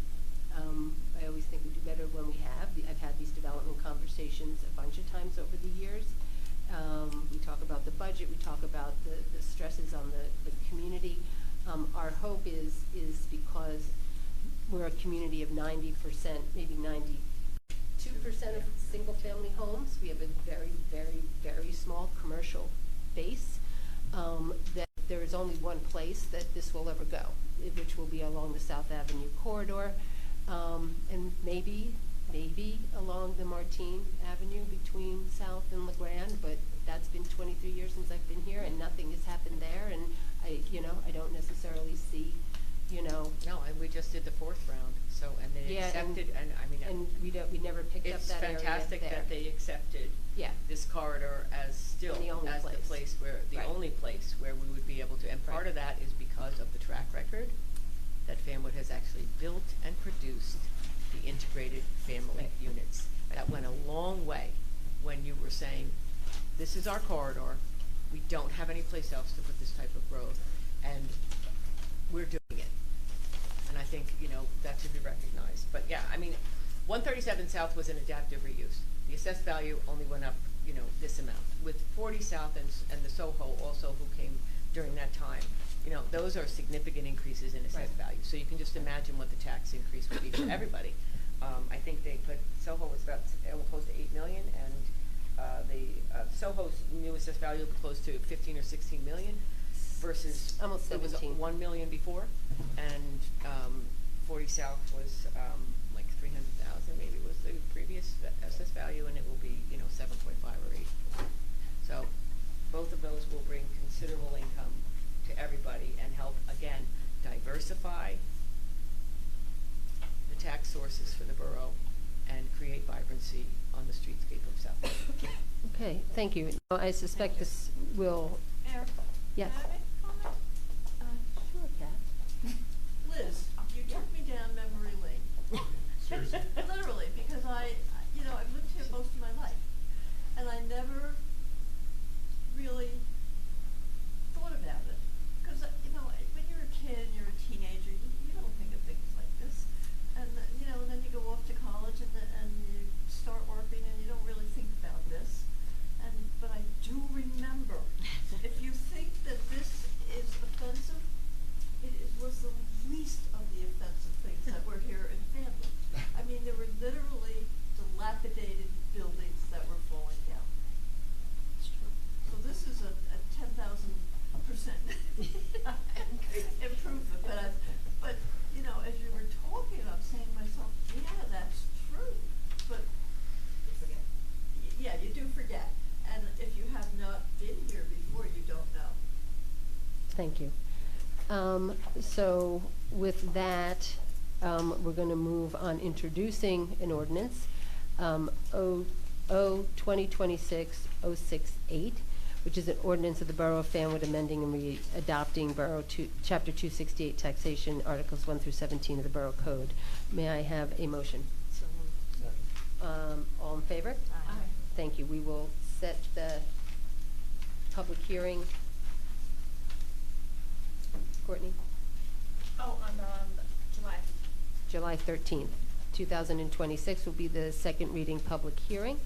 I always think we do better when we have. I've had these development conversations a bunch of times over the years. We talk about the budget, we talk about the stresses on the community. Our hope is because we're a community of 90%, maybe 92% of single-family homes. We have a very, very, very small commercial base, that there is only one place that this will ever go, which will be along the South Avenue corridor, and maybe along the Martine Avenue between South and LeGrand, but that's been 23 years since I've been here, and nothing has happened there, and I don't necessarily see, No, and we just did the 4th round, so, and they Yeah, accepted, and I mean. and we never picked up that area there. It's fantastic that they accepted Yeah. this corridor as still, The only as the place. place where, the Right. only place where we would be able to, and part Right. of that is because of the track record that Fanwood has actually built and produced the integrated family Right. units. That went a long way when you were saying, this is our corridor, we don't have any place else to put this type of growth, and we're doing it. And I think, that should be recognized. But yeah, I mean, 137 South was an adaptive reuse. The assessed value only went up, this amount. With 40 South and the Soho also, who came during that time, those are significant increases in assessed Right. value. So you can just imagine what the tax increase would be for everybody. I think they put, Soho was about close to 8 million, and the Soho's new assessed value will be close to 15 or 16 million versus Almost it was 17. 1 million before, and 40 South was like 300,000 maybe was the previous assessed value, and it will be 7.5 or 8. So both of those will bring considerable income to everybody and help again diversify the tax sources for the borough and create vibrancy on the streetscape of South Bend. Okay, thank you. I suspect this will, Mayor, yes. can I make a comment? Sure, Kath. Liz, you took me down memory lane. Seriously? Literally, because I've lived here most of my life, and I never really thought about it. Because, when you're a kid and you're a teenager, you don't think of things like this. And, and then you go off to college and you start working and you don't really think about this. But I do remember, if you think that this is offensive, was the least of the offensive things that were here in Fanwood. I mean, there were literally dilapidated buildings that were falling down. It's true. So this is a 10,000% improvement. But as you were talking, I'm saying to myself, yeah, that's true. But you forget. Yeah, you do forget. And if you have not been here before, you don't know. Thank you. So with that, we're going to move on introducing an ordinance, O 2026-068, which is an ordinance of the Borough of Fanwood amending and re-adopting Chapter 268 taxation, Articles 1 through 17 of the Borough Code. May I have a motion? So moved. Second. All in favor? Aye. Thank you. We will set the public hearing. Courtney? Oh, on July. July 13th, 2026 will be the second reading public hearing.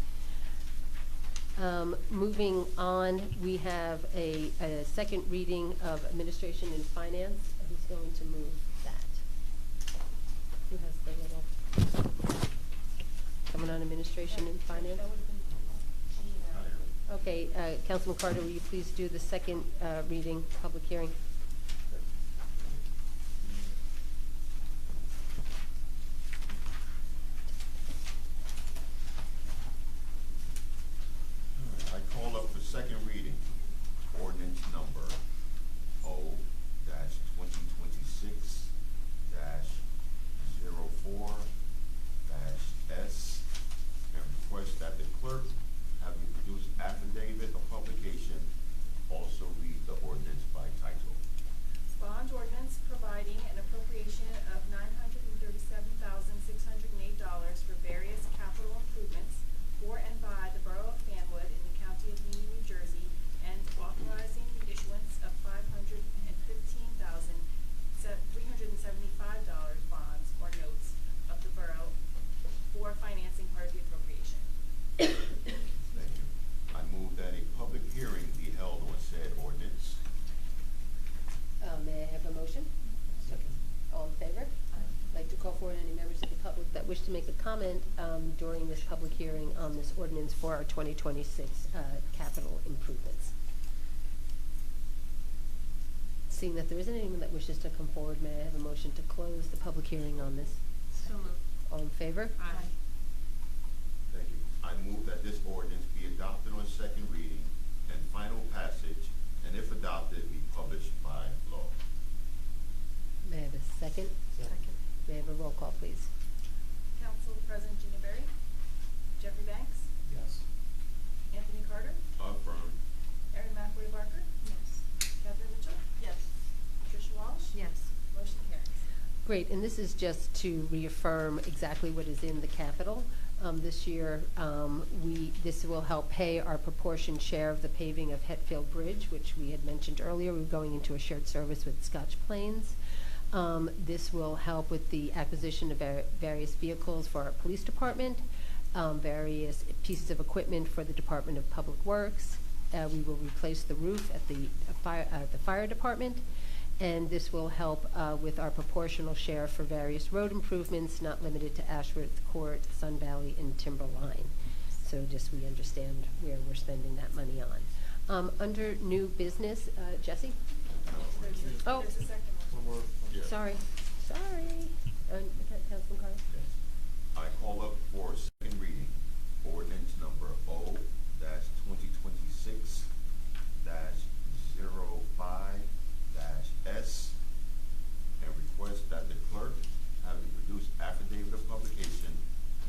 Moving on, we have a second reading of Administration and Finance. Who's going to move that? Who has the little, someone on Administration and Finance? That would have been Gina. Okay, Councilman Carter, will you please do the second reading public hearing? I call up for second reading, ordinance number O-2026-04-S, and request that the clerk, having produced affidavit of publication, also read the ordinance by title. Bond ordinance providing an appropriation of $937,608 for various capital improvements for and by the Borough of Fanwood in the County of Union, New Jersey, and authorizing the issuance of $515,375 bonds or notes of the borough for financing part of the appropriation. Thank you. I move that a public hearing be held on said ordinance. May I have a motion? Second. All in favor? I'd like to call forward any members of the public that wish to make a comment during this public hearing on this ordinance for our 2026 capital improvements. Seeing that there isn't anyone that wishes to come forward, may I have a motion to close the public hearing on this? So moved. All in favor? Aye. Thank you. I move that this ordinance be adopted on second reading and final passage, and if adopted, be published by law. May I have a second? Second. May I have a roll call, please? Council President Gina Berry, Jeffrey Banks, Yes. Anthony Carter, Affirm. Erin McAvoy Barker, Yes. Catherine Mitchell, Yes. Tricia Walsh. Yes. Motion carries. Great, and this is just to reaffirm exactly what is in the capital. This year, this will help pay our proportion share of the paving of Hetfield Bridge, which we had mentioned earlier. We're going into a shared service with Scotch Plains. This will help with the acquisition of various vehicles for our police department, various pieces of equipment for the Department of Public Works. We will replace the roof at the fire department. And this will help with our proportional share for various road improvements, not limited to Ashworth Court, Sun Valley, and Timberline. So just we understand where we're spending that money on. Under new business, Jesse? Oh. There's a second one. One more. Yes. Sorry. Councilman Carter? Yes. I call up for second reading, ordinance number O-2026-05-S, and request that the clerk, having produced affidavit of publication,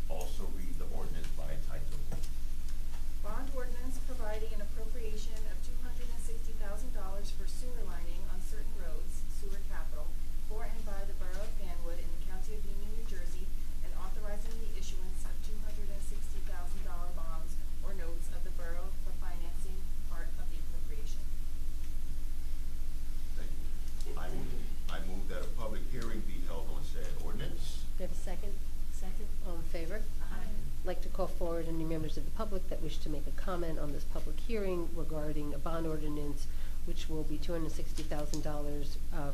also read the ordinance by title. Bond ordinance providing an appropriation of $260,000 for sewer lining on certain roads, sewer capital, for and by the Borough of Fanwood in the County of Union, New Jersey, and authorizing the issuance of $260,000 bonds or notes of the borough for financing part of the appropriation. Thank you. I move that a public hearing be held on said ordinance. Do you have a second? Second. All in favor? Aye. I'd like to call forward any members of the public that wish to make a comment on this public hearing regarding a bond ordinance, which will be $260,000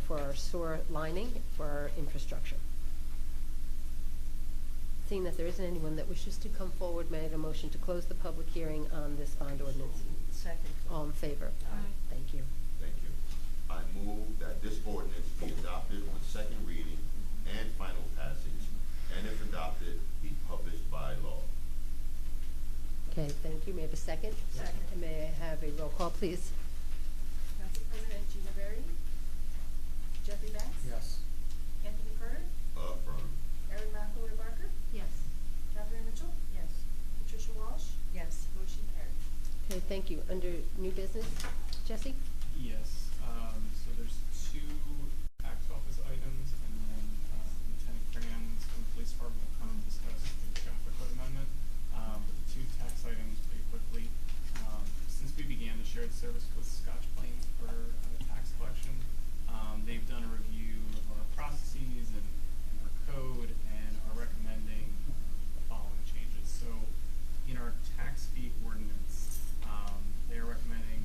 for our sewer lining for our infrastructure. Seeing that there isn't anyone that wishes to come forward, may I have a motion to close the public hearing on this bond ordinance? Second. All in favor? Aye. Thank you. Thank you. I move that this ordinance be adopted on second reading and final passage, and if adopted, be published by law. Okay, thank you. May I have a second? Second. And may I have a roll call, please? Council President Gina Berry, Jeffrey Banks, Yes. Anthony Carter, Affirm. Erin McAvoy Barker, Yes. Catherine Mitchell, Yes. Patricia Walsh. Yes. Motion carries. Okay, Okay, thank you. Under new business, Jesse? Yes, so there's two tax office items, and then Lieutenant Kranz from the police department will come and discuss the traffic code amendment. But the two tax items pretty quickly. Since we began the shared service with Scotch Plains for tax collection, they've done a review of our processes and our code and are recommending the following changes. So in our tax fee ordinance, they are recommending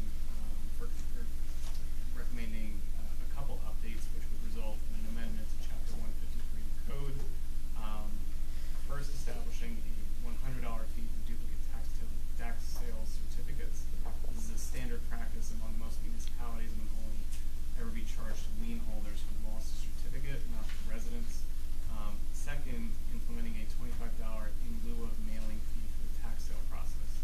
a couple updates which would result in an amendment to Chapter 153 code. First, establishing a $100 fee for duplicate tax sales certificates. This is a standard practice among most municipalities and will only ever be charged to lien holders who lost a certificate, not to residents. Second, implementing a $25 in lieu of mailing fee for the tax sale process.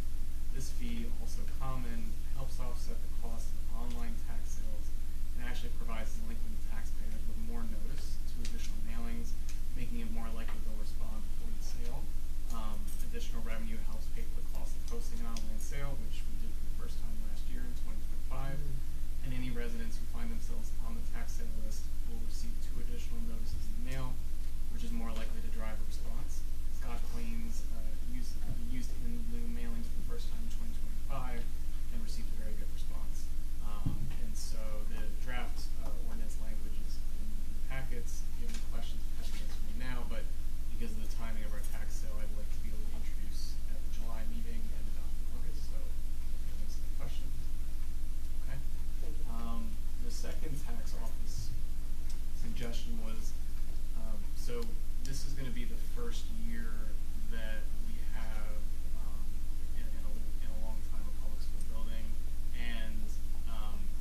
This fee, also common, helps offset the cost of online tax sales and actually provides delinquent taxpayers with more notice to additional mailings, making it more likely they'll respond before the sale. Additional revenue helps pay for the cost of hosting an online sale, which we did for the first time last year in 2025. And any residents who find themselves on the tax sale list will receive 2 additional notices in the mail, which is more likely to drive a response. Scott Plains used in lieu mailings for the first time in 2025 and received a very good response. And so the draft ordinance language is in the packets. If you have any questions, I'm happy to answer them now, but because of the timing of our tax sale, I'd like to be able to introduce at the July meeting and adopt in August, so if you have any questions. Okay. Thank you. The second tax office suggestion was, so this is going to be the first year that we have in a long time a public school building, and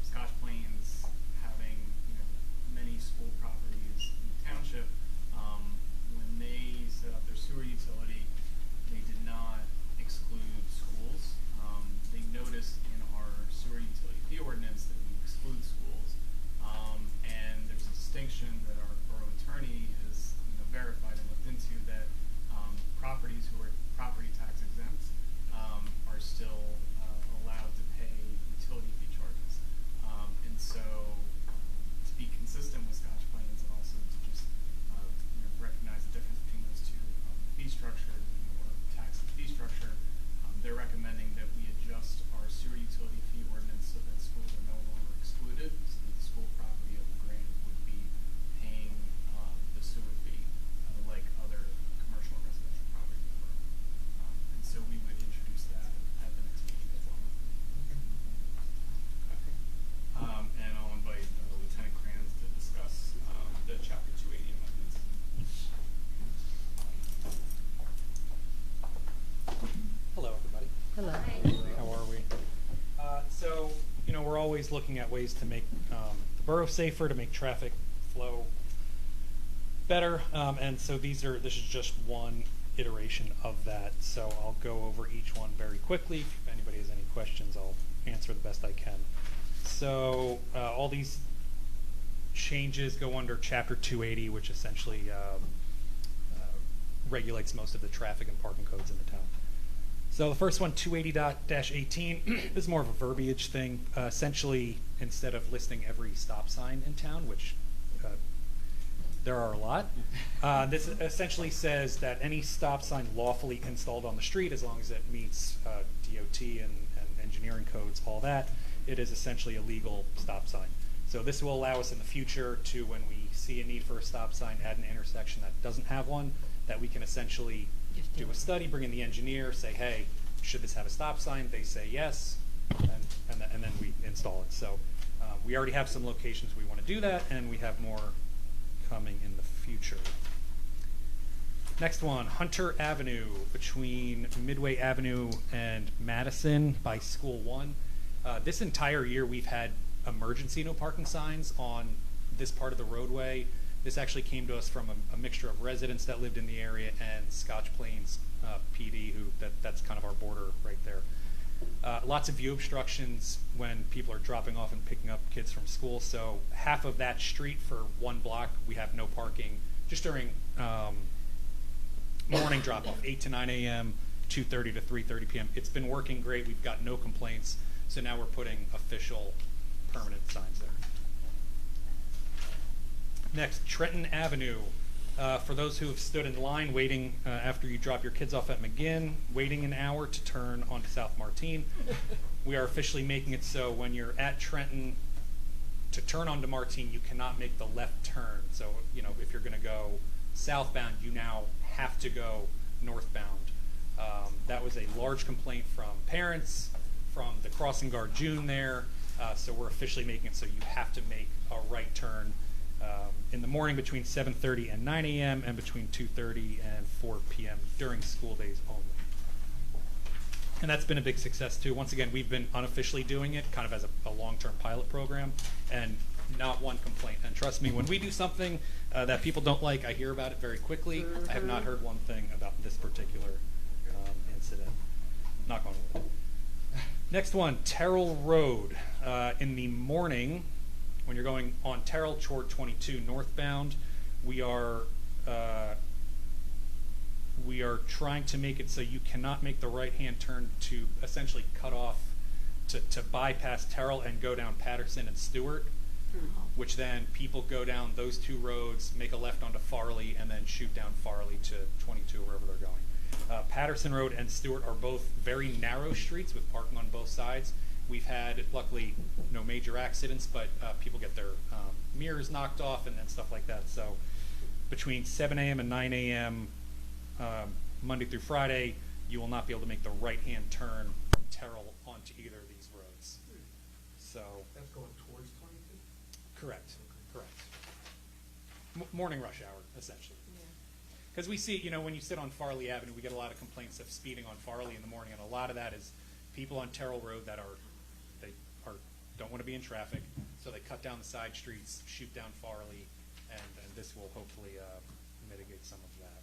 Scotch Plains having many school properties in the township. When they set up their sewer utility, they did not exclude schools. They noticed in our sewer utility fee ordinance that we exclude schools, and there's a distinction that our borough attorney has verified and looked into, that properties who are property tax exempt are still allowed to pay utility fee charges. And so to be consistent with Scotch Plains and also to just recognize the difference between those two fee structures or tax and fee structure, they're recommending that we adjust our sewer utility fee ordinance so that schools are no longer excluded, so that the school property of LaGrange would be paying the sewer fee like other commercial and residential properties in the borough. And so we would introduce that at the next meeting as well. Okay. And I'll invite Lieutenant Kranz to discuss the Chapter 280 amendments. Hello, everybody. Hello. How are we? So, we're always looking at ways to make the borough safer, to make traffic flow better, and so this is just one iteration of that. So I'll go over each one very quickly. If anybody has any questions, I'll answer the best I can. So all these changes go under Chapter 280, which essentially regulates most of the traffic and parking codes in the town. So the first one, 280.-18, is more of a verbiage thing. Essentially, instead of listing every stop sign in town, which there are a lot, this essentially says that any stop sign lawfully installed on the street, as long as it meets DOT and engineering codes, all that, it is essentially a legal stop sign. So this will allow us in the future to, when we see a need for a stop sign at an intersection that doesn't have one, that we can essentially do a study, bring in the engineer, say, hey, should this have a stop sign? They say yes, and then we install it. So we already have some locations we want to do that, and we have more coming in the future. Next one, Hunter Avenue, between Midway Avenue and Madison by School 1. This entire year we've had emergency no parking signs on this part of the roadway. This actually came to us from a mixture of residents that lived in the area and Scotch Plains PD, that's kind of our border right there. Lots of view obstructions when people are dropping off and picking up kids from school. So half of that street for one block, we have no parking just during morning drop-off, 8 to 9 a.m., 2:30 to 3:30 p.m. It's been working great. We've got no complaints. So now we're putting official permanent signs there. Next, Trenton Avenue. For those who have stood in line waiting after you drop your kids off at McGinn, waiting an hour to turn onto South Martine, we are officially making it so when you're at Trenton, to turn onto Martine, you cannot make the left turn. So, you know, if you're going to go southbound, you now have to go northbound. That was a large complaint from parents, from the crossing guard June there. So we're officially making it so you have to make a right turn in the morning between 7:30 and 9 a.m. and between 2:30 and 4 p.m. during school days only. And that's been a big success too. Once again, we've been unofficially doing it kind of as a long-term pilot program, and not one complaint. And trust me, when we do something that people don't like, I hear about it very quickly. I have not heard one thing about this particular incident. Knock on wood. Next one, Terrell Road. In the morning, when you're going on Terrell toward 22 northbound, we are trying to make it so you cannot make the right-hand turn to essentially cut off, to bypass Terrell and go down Patterson and Stewart, which then people go down those two roads, make a left onto Farley, and then shoot down Farley to 22, wherever they're going. Patterson Road and Stewart are both very narrow streets with parking on both sides. We've had, luckily, no major accidents, but people get their mirrors knocked off and stuff like that. So between 7 a.m. and 9 a.m. Monday through Friday, you will not be able to make the right-hand turn from Terrell onto either of these roads. So That's going towards 22? correct, correct. Morning rush hour, essentially. Because we see, you know, when you sit on Farley Avenue, we get a lot of complaints of speeding on Farley in the morning, and a lot of that is people on Terrell Road that don't want to be in traffic, so they cut down the side streets, shoot down Farley, and this will hopefully mitigate some of that.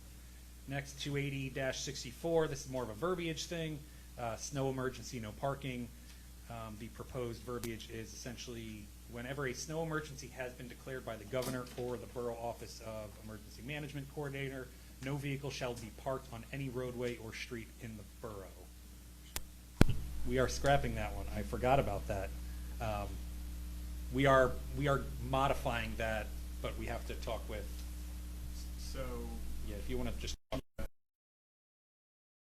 Next, 280-64, this is more of a verbiage thing. Snow emergency, no parking. The proposed verbiage is essentially whenever a snow emergency has been declared by the governor or the Borough Office of Emergency Management Coordinator, no vehicle shall be parked on any roadway or street in the borough. We are scrapping that one. I forgot about that. We are modifying that, but we have to talk with. So Yeah, if you want to just.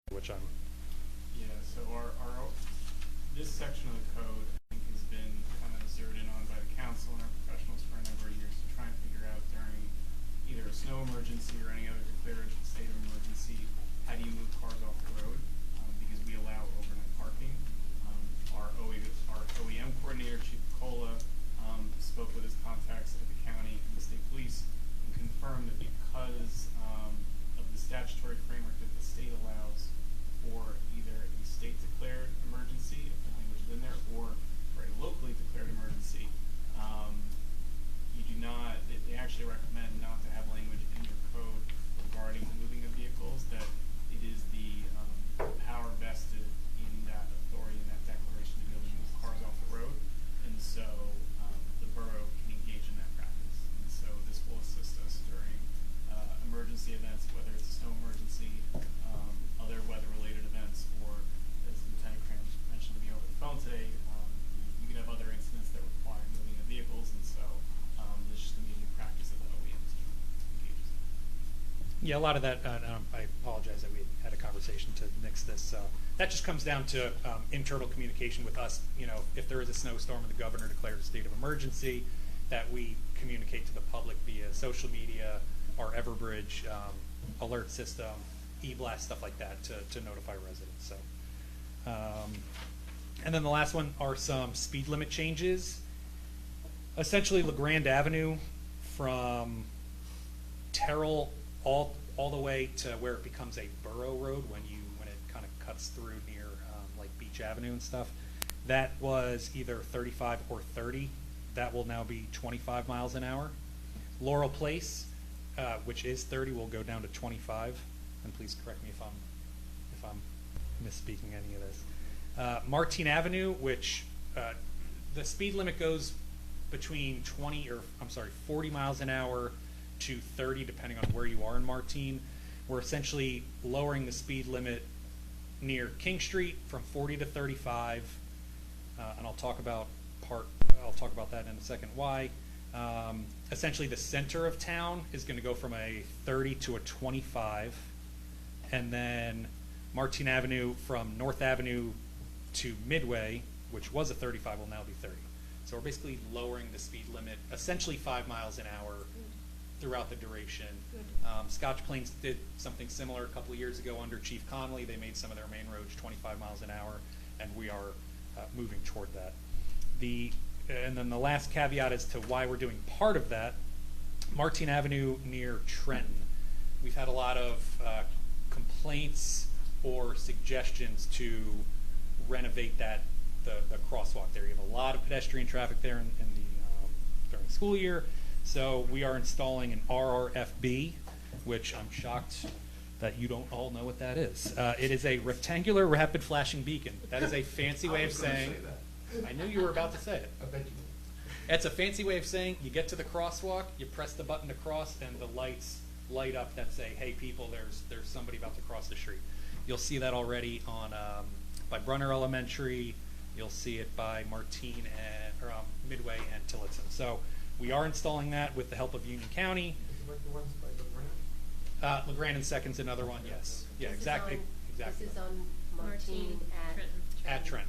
Which I'm. yeah, so our this section of the code I think has been kind of zeroed in on by the council and our professionals for a number of years to try and figure out during either a snow emergency or any other declared state of emergency, how do you move cars off the road? Because we allow overnight parking. Our OEM coordinator, Chief Cola, spoke with his contacts at the county and the state police and confirmed that because of the statutory framework that the state allows for either a state declared emergency, if the language is in there, or for a locally declared emergency, you do not, they actually recommend not to have language in your code regarding the moving of vehicles, that it is the power vested in that authority and that declaration to be able to move cars off the road. And so the borough can engage in that practice. And so this will assist us during emergency events, whether it's a snow emergency, other weather-related events, or as Lieutenant Cram mentioned to me over the phone today, you can have other incidents that require moving of vehicles, and so there's just immediate practice that the OEM team engages in. Yeah, a lot of that, I apologize that we had a conversation to nix this. That just comes down to internal communication with us. You know, if there is a snowstorm and the governor declares a state of emergency, that we communicate to the public via social media, our Everbridge alert system, e-blast, stuff like that to notify residents. So, and then the last one are some speed limit changes. Essentially, LeGrand Avenue from Terrell all the way to where it becomes a borough road when it kind of cuts through near like Beach Avenue and stuff. That was either 35 or 30. That will now be 25 miles an hour. Laurel Place, which is 30, will go down to 25. And please correct me if I'm misspeaking any of this. Martine Avenue, which the speed limit goes between 40 miles an hour to 30, depending on where you are in Martine. We're essentially lowering the speed limit near King Street from 40 to 35, and I'll talk about that in a second why. Essentially, the center of town is going to go from a 30 to a 25, and then Martin Avenue from North Avenue to Midway, which was a 35, will now be 30. So we're basically lowering the speed limit, essentially 5 miles an hour throughout the duration. Scotch Plains did something similar a couple of years ago under Chief Connolly. They made some of their main roads 25 miles an hour, and we are moving toward that. And then the last caveat as to why we're doing part of that, Martin Avenue near Trenton. We've had a lot of complaints or suggestions to renovate the crosswalk there. You have a lot of pedestrian traffic there during the school year. So we are installing an RRFB, which I'm shocked that you don't all know what that is. It is a rectangular rapid flashing beacon. That is a fancy way of saying, I knew you were about to say it. I bet you will. It's a fancy way of saying you get to the crosswalk, you press the button to cross, and the lights light up that say, hey people, there's somebody about to cross the street. You'll see that already by Brunner Elementary. You'll see it by Midway and Tillotson. So we are installing that with the help of Union County. Is it like the ones by LeGrand? LeGrand and Second's another one, yes. Yeah, This is exactly. on- Exactly. This is on Martine At Trent.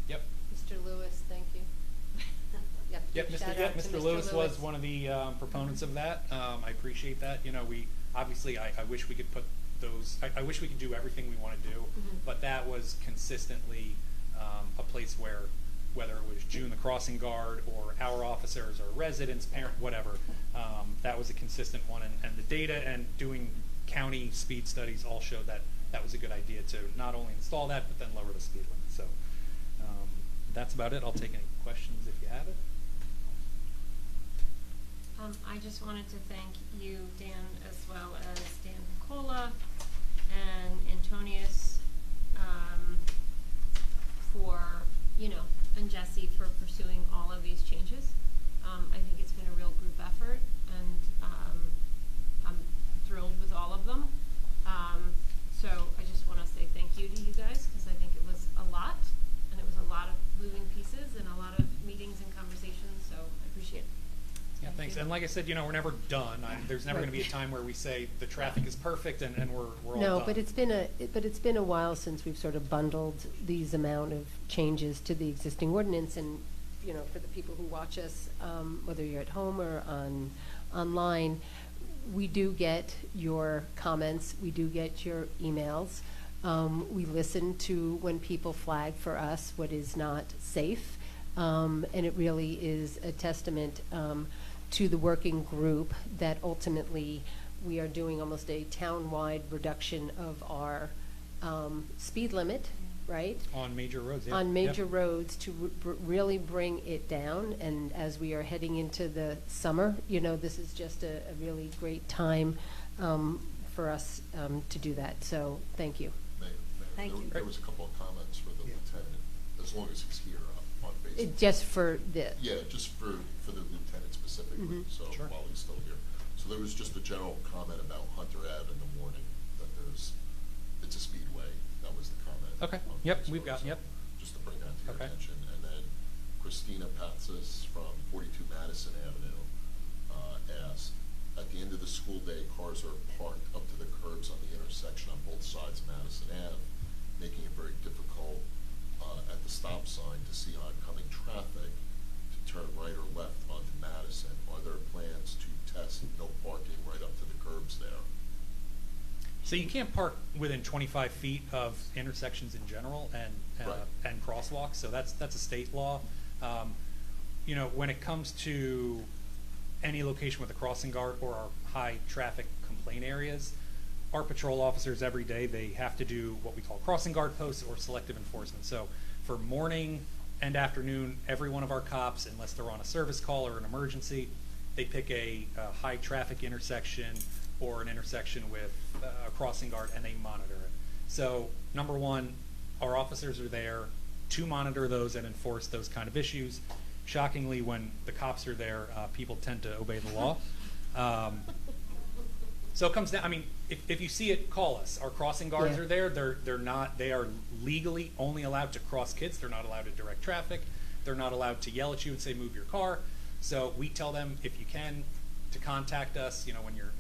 Yep. Mr. Lewis, thank you. Yep, Shout out to Mr. Lewis was one of the proponents of that. I appreciate that. You know, we obviously I wish we could put those. I wish we could do everything we want to do, but that was consistently a place where, whether it was June the crossing guard or our officers or residents, parent, whatever, that was a consistent one. And the data and doing county speed studies all showed that that was a good idea to not only install that but then lower the speed limit. So that's about it. I'll take any questions if you have it. I just wanted to thank you, Dan, as well as Dan Nicola and Antonius and Jesse for pursuing all of these changes. I think it's been a real group effort, and I'm thrilled with all of them. So I just want to say thank you to you guys, because I think it was a lot, and it was a lot of moving pieces and a lot of meetings and conversations, so I appreciate it. Yeah, thanks. And like I said, we're never done. There's never going to be a time where we say the traffic is perfect and we're all No, done. but it's been a while since we've sort of bundled these amount of changes to the existing ordinance, and for the people who watch us, whether you're at home or online, we do get your comments, we do get your emails. We listen to when people flag for us what is not safe, and it really is a testament to the working group that ultimately we are doing almost a town-wide reduction of our speed limit, right? On major roads, yeah. On major roads to really bring it down. And as we are heading into the summer, this is just a really great time for us to do that. So thank you. Thank you. There was a couple of comments for the lieutenant, as long as he's here on Facebook. Just for the... Yeah, just for the lieutenant specifically, so Sure. while he's still here. So there was just a general comment about Hunter Ave in the morning, that it's a speedway. That was the comment. Okay. on Yep, Facebook, we've got, so yep. Just to bring that to your Okay. attention. And then Christina Patsis from 42 Madison Avenue asked, at the end of the school day, cars are parked up to the curbs on the intersection on both sides of Madison Ave, making it very difficult at the stop sign to see oncoming traffic to turn right or left onto Madison. Are there plans to test no parking right up to the curbs there? So you can't park within 25 feet of intersections in general and crosswalks. So that's a state law. When it comes to any location with a crossing guard or our high traffic complaint areas, our patrol officers every day, they have to do what we call crossing guard posts or selective enforcement. So for morning and afternoon, every one of our cops, unless they're on a service call or an emergency, they pick a high traffic intersection or an intersection with a crossing guard, and they monitor it. So number one, our officers are there to monitor those and enforce those kind of issues. Shockingly, when the cops are there, people tend to obey the law. So it comes down, I mean, if you see it, call us. Our crossing guards Yeah. are there. They are legally only allowed to cross kids. They're not allowed to direct traffic. They're not allowed to yell at you and say, move your car. So we tell them, if you can, to contact us, when you're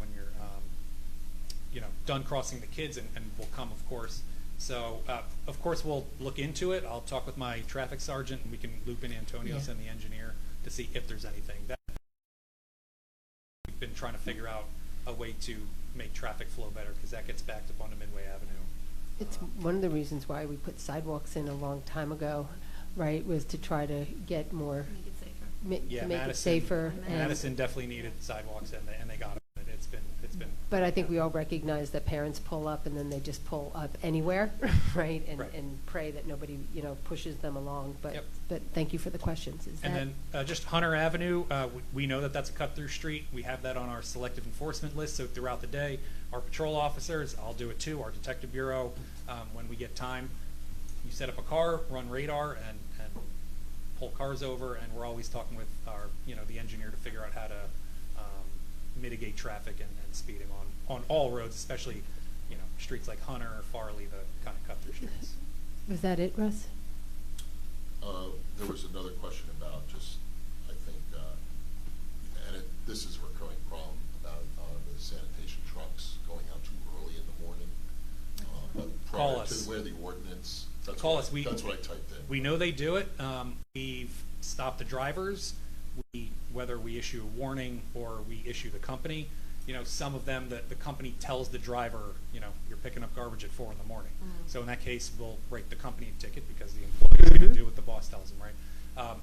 done crossing the kids, and we'll come, of course. So, of course, we'll look into it. I'll talk with my traffic sergeant, and we can loop in Antonios and the engineer to see if there's anything. We've been trying to figure out a way to make traffic flow better, because that gets backed up onto Midway Avenue. It's one of the reasons why we put sidewalks in a long time ago, right, was to try to get more, Make it safer. to make it safer. and- Madison definitely needed sidewalks, and they got them. It's been. But I think we all recognize that parents pull up and then they just pull up anywhere, right? And pray that nobody, pushes them along. But Yep. but thank you for the questions. And then just Hunter Avenue, we know that that's a cut-through street. We have that on our selective enforcement list. So throughout the day, our patrol officers, I'll do it too, our detective bureau, when we get time, you set up a car, run radar, and pull cars over. And we're always talking with our, the engineer to figure out how to mitigate traffic and speeding on all roads, especially, streets like Hunter or Farley, the kind of cut-through streets. Was that it, Russ? There was another question about just, I think, and this is a recurring problem about the sanitation trucks going out too early in the morning. But Call prior us. to where the ordinance, that's Call what us. that's what I typed in. We know they do it. We've stopped the drivers. Whether we issue a warning or we issue the company, some of them, the company tells the driver, you're picking up garbage at 4 in the morning. So in that case, we'll write the company a ticket because the employee is going to do what the boss tells them, right?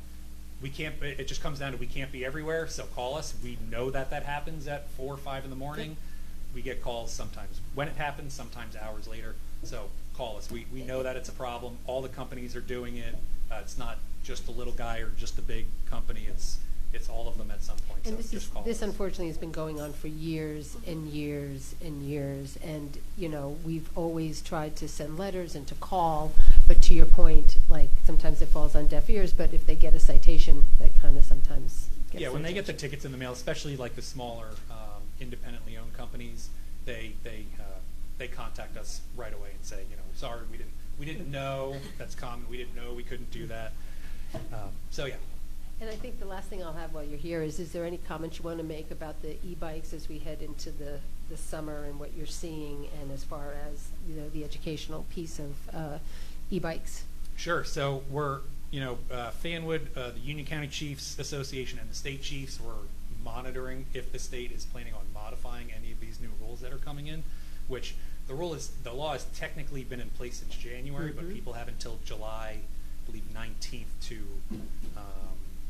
We can't, it just comes down to we can't be everywhere, so call us. We know that happens at 4 or 5 in the morning. We get calls sometimes when it happens, sometimes hours later. So call us. We know that it's a problem. All the companies are doing it. It's not just the little guy or just the big company. It's all of them at some point. And So just call this us. unfortunately has been going on for years and years and years. And, we've always tried to send letters and to call. But to your point, like sometimes it falls on deaf ears. But if they get a citation, that kind of sometimes gets Yeah, when their they get the attention. tickets in the mail, especially like the smaller independently owned companies, they contact us right away and say, sorry, we didn't know. That's common. We didn't know we couldn't do that. So yeah. And I think the last thing I'll have while you're here is there any comments you want to make about the e-bikes as we head into the summer and what you're seeing, and as far as, the educational piece of e-bikes? Sure. So we're, Fanwood, the Union County Chiefs Association and the state chiefs, were monitoring if the state is planning on modifying any of these new rules that are coming in, which the law has technically been in place since January, but people have until July, I believe, 19th to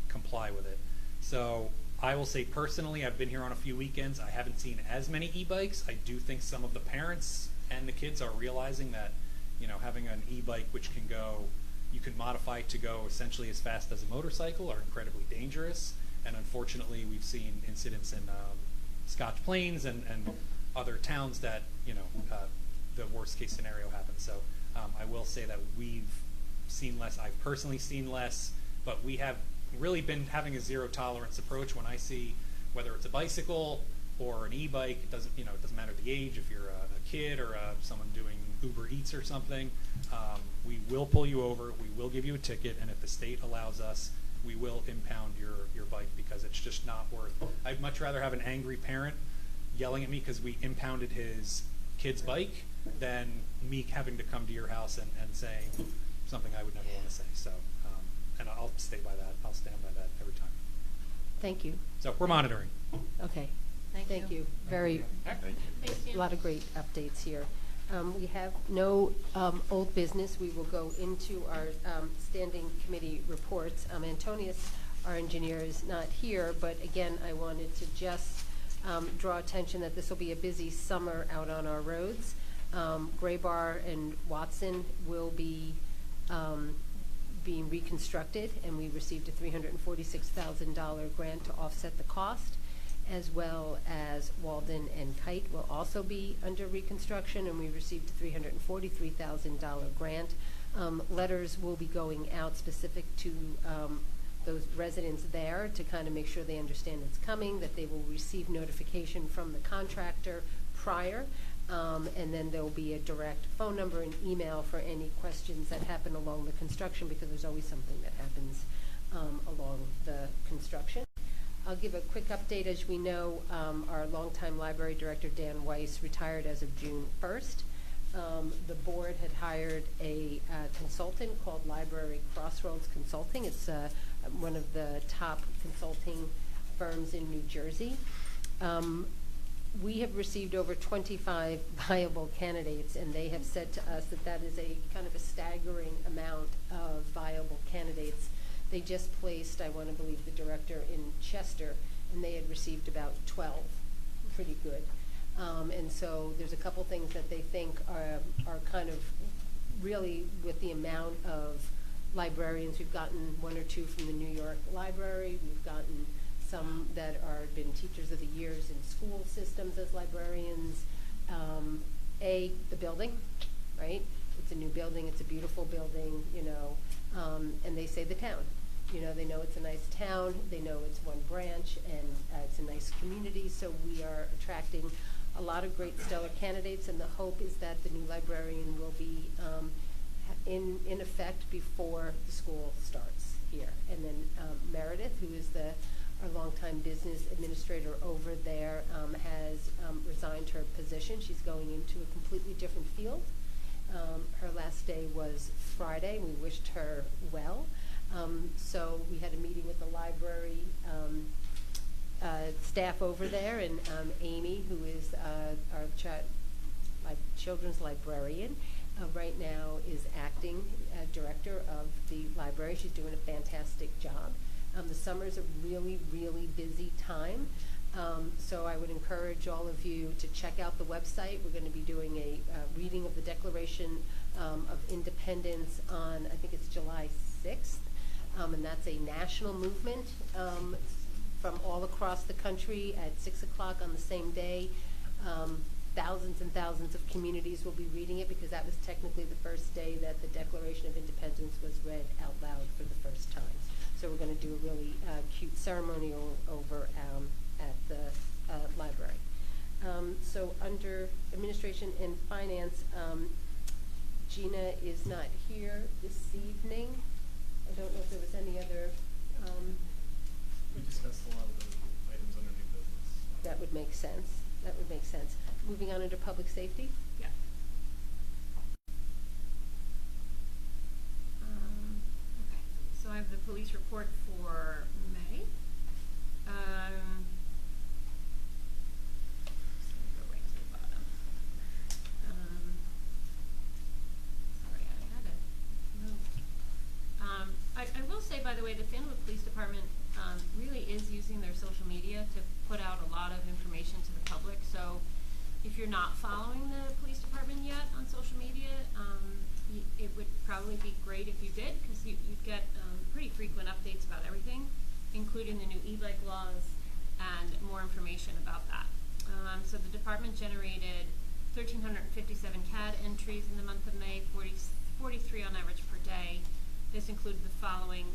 comply with it. So I will say personally, I've been here on a few weekends. I haven't seen as many e-bikes. I do think some of the parents and the kids are realizing that, having an e-bike which you can modify to go essentially as fast as a motorcycle, are incredibly dangerous. And unfortunately, we've seen incidents in Scotch Plains and other towns that, the worst case scenario happens. So I will say that we've seen less. I've personally seen less, but we have really been having a zero tolerance approach. When I see whether it's a bicycle or an e-bike, it doesn't matter the age. If you're a kid or someone doing Uber Eats or something, we will pull you over. We will give you a ticket, and if the state allows us, we will impound your bike, because it's just not worth. I'd much rather have an angry parent yelling at me because we impounded his kid's bike than me having to come to your house and saying something I would never want to say. So, and I'll stay by that. I'll stand by that every time. Thank you. So we're monitoring. Okay. Thank you. Very, a lot of great updates here. We have no old business. We will go into our standing committee reports. Antonius, our engineer, is not here, but again, I wanted to just draw attention that this will be a busy summer out on our roads. Gray Bar and Watson will be being reconstructed, and we received a $346,000 grant to offset the cost, as well as Walden and Kite will also be under reconstruction, and we received a $343,000 grant. Letters will be going out specific to those residents there to kind of make sure they understand it's coming, that they will receive notification from the contractor prior. And then there'll be a direct phone number and email for any questions that happen along the construction, because there's always something that happens along the construction. I'll give a quick update. As we know, our longtime library director, Dan Weiss, retired as of June 1st. The board had hired a consultant called Library Crossroads Consulting. It's one of the top consulting firms in New Jersey. We have received over 25 viable candidates, and they have said to us that that is a kind of a staggering amount of viable candidates. They just placed, I want to believe, the director in Chester, and they had received about 12. Pretty good. And so there's a couple things that they think are kind of really, with the amount of librarians. We've gotten 1 or 2 from the New York Library. We've gotten some that are been teachers of the years in school systems as librarians. The building, right? It's a new building. It's a beautiful building, you know. And they say the town. You know, they know it's a nice town. They know it's one branch, and it's a nice community. So we are attracting a lot of great stellar candidates, and the hope is that the new librarian will be in effect before the school starts here. And then Meredith, who is our longtime business administrator over there, has resigned her position. She's going into a completely different field. Her last day was Friday. We wished her well. So we had a meeting with the library staff over there, and Amy, who is our children's librarian, right now is acting director of the library. She's doing a fantastic job. The summer is a really, really busy time. So I would encourage all of you to check out the website. We're going to be doing a reading of the Declaration of Independence on, I think it's July 6th. And that's a national movement from all across the country at 6 o'clock on the same day. Thousands and thousands of communities will be reading it, because that was technically the first day that the Declaration of Independence was read out loud for the first time. So we're going to do a really cute ceremony over at the library. So under Administration and Finance, Gina is not here this evening. I don't know if there was any other. We discussed a lot of the items under new business. That would make sense. That would make sense. Moving on into public safety. Yeah. Okay. So I have the police report for May. Just gonna go right to the bottom. Sorry, I had it moved. I will say, by the way, the Fanwood Police Department really is using their social media to put out a lot of information to the public. So if you're not following the police department yet on social media, it would probably be great if you did, because you'd get pretty frequent updates about everything, including the new e-bike laws and more information about that. So the department generated 1,357 CAD entries in the month of May, 43 on average per day. This included the following: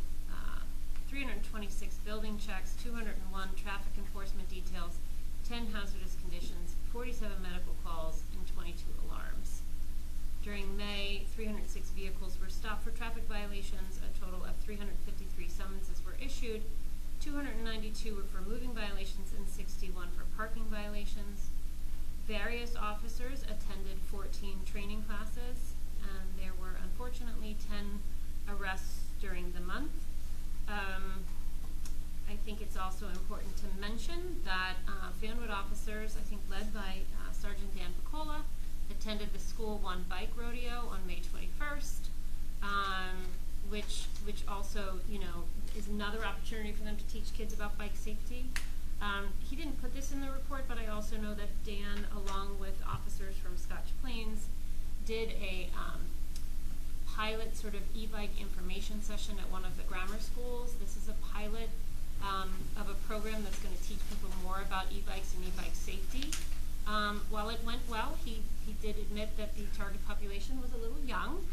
326 building checks, 201 traffic enforcement details, 10 hazardous conditions, 47 medical calls, and 22 alarms. During May, 306 vehicles were stopped for traffic violations. A total of 353 summonses were issued. 292 were for moving violations and 61 for parking violations. Various officers attended 14 training classes, and there were unfortunately 10 arrests during the month. I think it's also important to mention that Fanwood officers, I think led by Sergeant Dan Piccola, attended the School One Bike Rodeo on May 21st, which also, you know, is another opportunity for them to teach kids about bike safety. He didn't put this in the report, but I also know that Dan, along with officers from Scotch Plains, did a pilot sort of e-bike information session at one of the grammar schools. This is a pilot of a program that's going to teach people more about e-bikes and e-bike safety. While it went well, he did admit that the target population was a little young.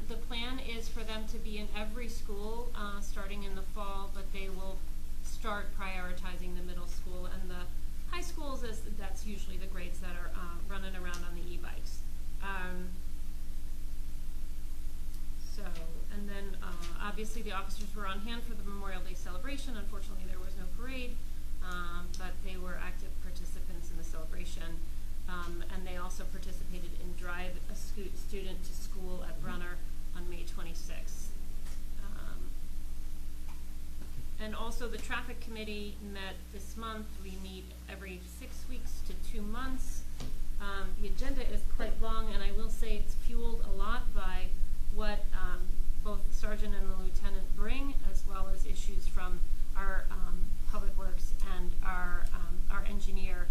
The plan is for them to be in every school starting in the fall, but they will start prioritizing the middle school and the high schools, as that's usually the grades that are running around on the e-bikes. So, and then obviously the officers were on hand for the Memorial Day celebration. Unfortunately, there was no parade, but they were active participants in the celebration. And they also participated in Drive a Student to School at Brunner on May 26th. And also the traffic committee met this month. We meet every 6 weeks to 2 months. The agenda is quite long, and I will say it's fueled a lot by what both the sergeant and the lieutenant bring, as well as issues from our public works and our engineer.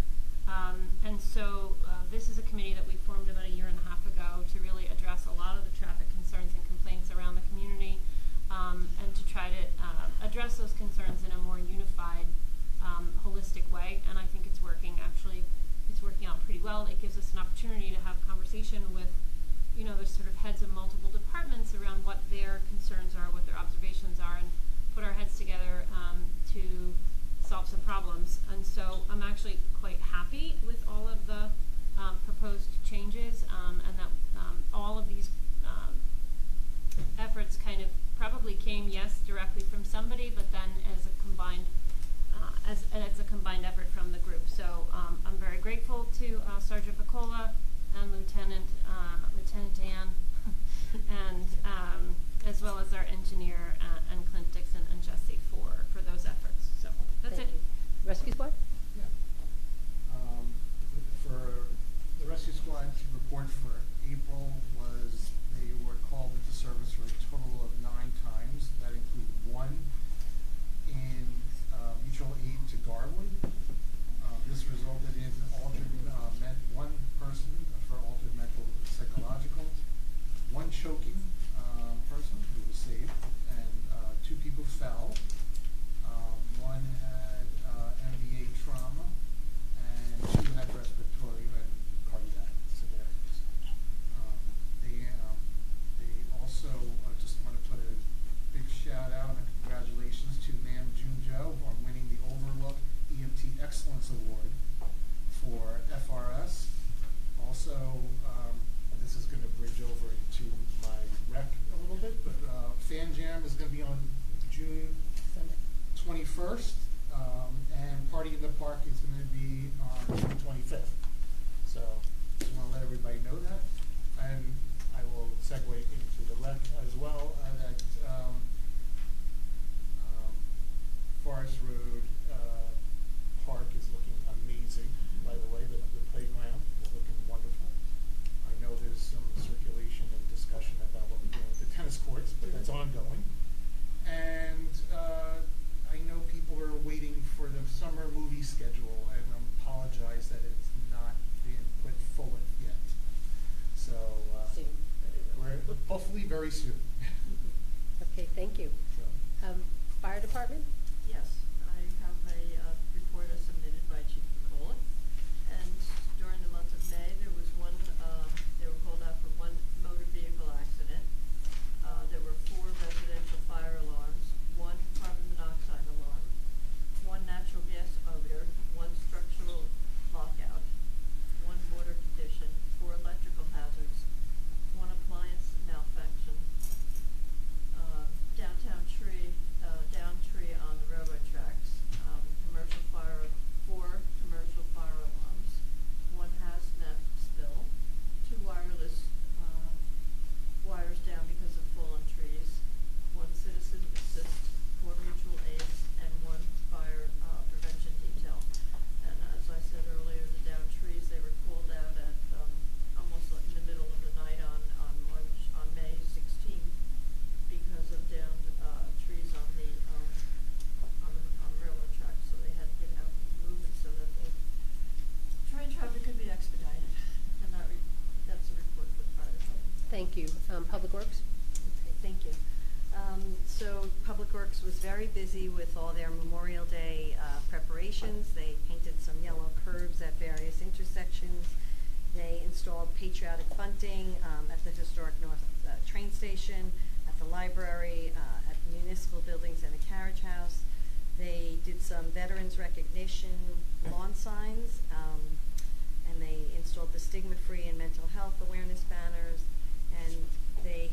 And so this is a committee that we formed about 1.5 years ago to really address a lot of the traffic concerns and complaints around the community, and to try to address those concerns in a more unified, holistic way. And I think it's working. Actually, it's working out pretty well. It gives us an opportunity to have conversation with, you know, the sort of heads of multiple departments around what their concerns are, what their observations are, and put our heads together to solve some problems. And so I'm actually quite happy with all of the proposed changes, and that all of these efforts kind of probably came, yes, directly from somebody, but then as a combined effort from the group. So I'm very grateful to Sergeant Picola and Lieutenant Dan, and as well as our engineer and Clint Dixon and Jesse for those efforts. So that's Thank it. you. Rescue squad? Yeah. For the rescue squad report for April was they were called into service for a total of 9 times. That included 1 in mutual aid to Garwood. This resulted in one person for altered mental psychological, 1 choking person who was saved, and 2 people fell. 1 had MVA trauma, and 2 had respiratory and cardiac severities. They also just want to put a big shout out and congratulations to Ma'am June Joe on winning the Overlook EMT Excellence Award for FRS. Also, this is going to bridge over into my rec a little bit, but Fan Jam is going to be on June 21st, and Party in the Park is going to be on June 25th. So, just want to let everybody know that, and I will segue into the rec as well. That Forest Road Park is looking amazing. By the way, the playground is looking wonderful. I know there's some circulation and discussion about what we're doing with the tennis courts, but that's ongoing. And I know people are waiting for the summer movie schedule, and I apologize that it's not been put forward yet. So we're hopefully very soon. Okay, thank you. So. Fire department? Yes, I have a report as submitted by Chief Picola, and during the month of May, there was one, they were called out for 1 motor vehicle accident. There were 4 residential fire alarms, 1 carbon monoxide alarm, 1 natural gas odor, 1 structural lockout, 1 water condition, 4 electrical hazards, 1 appliance malfunction, down tree on the railroad tracks, commercial fire, 4 commercial fire alarms, 1 hazmat spill, 2 wireless wires down because of fallen trees, 1 citizen assist, 4 mutual aids, and 1 fire prevention detail. And as I said earlier, the down trees, they were called out at almost in the middle of the night on May 16th because of downed trees on the railroad tracks, so they had to get out and move it so that the train traffic could be expedited. And that's a report for the fire department. Thank you. Public Works? Okay, thank you. So Public Works was very busy with all their Memorial Day preparations. They painted some yellow curbs at various intersections. They installed patriotic bunting at the historic North train station, at the library, at the municipal buildings and the carriage house. They did some veterans recognition lawn signs, and they installed the stigma-free and mental health awareness banners, and they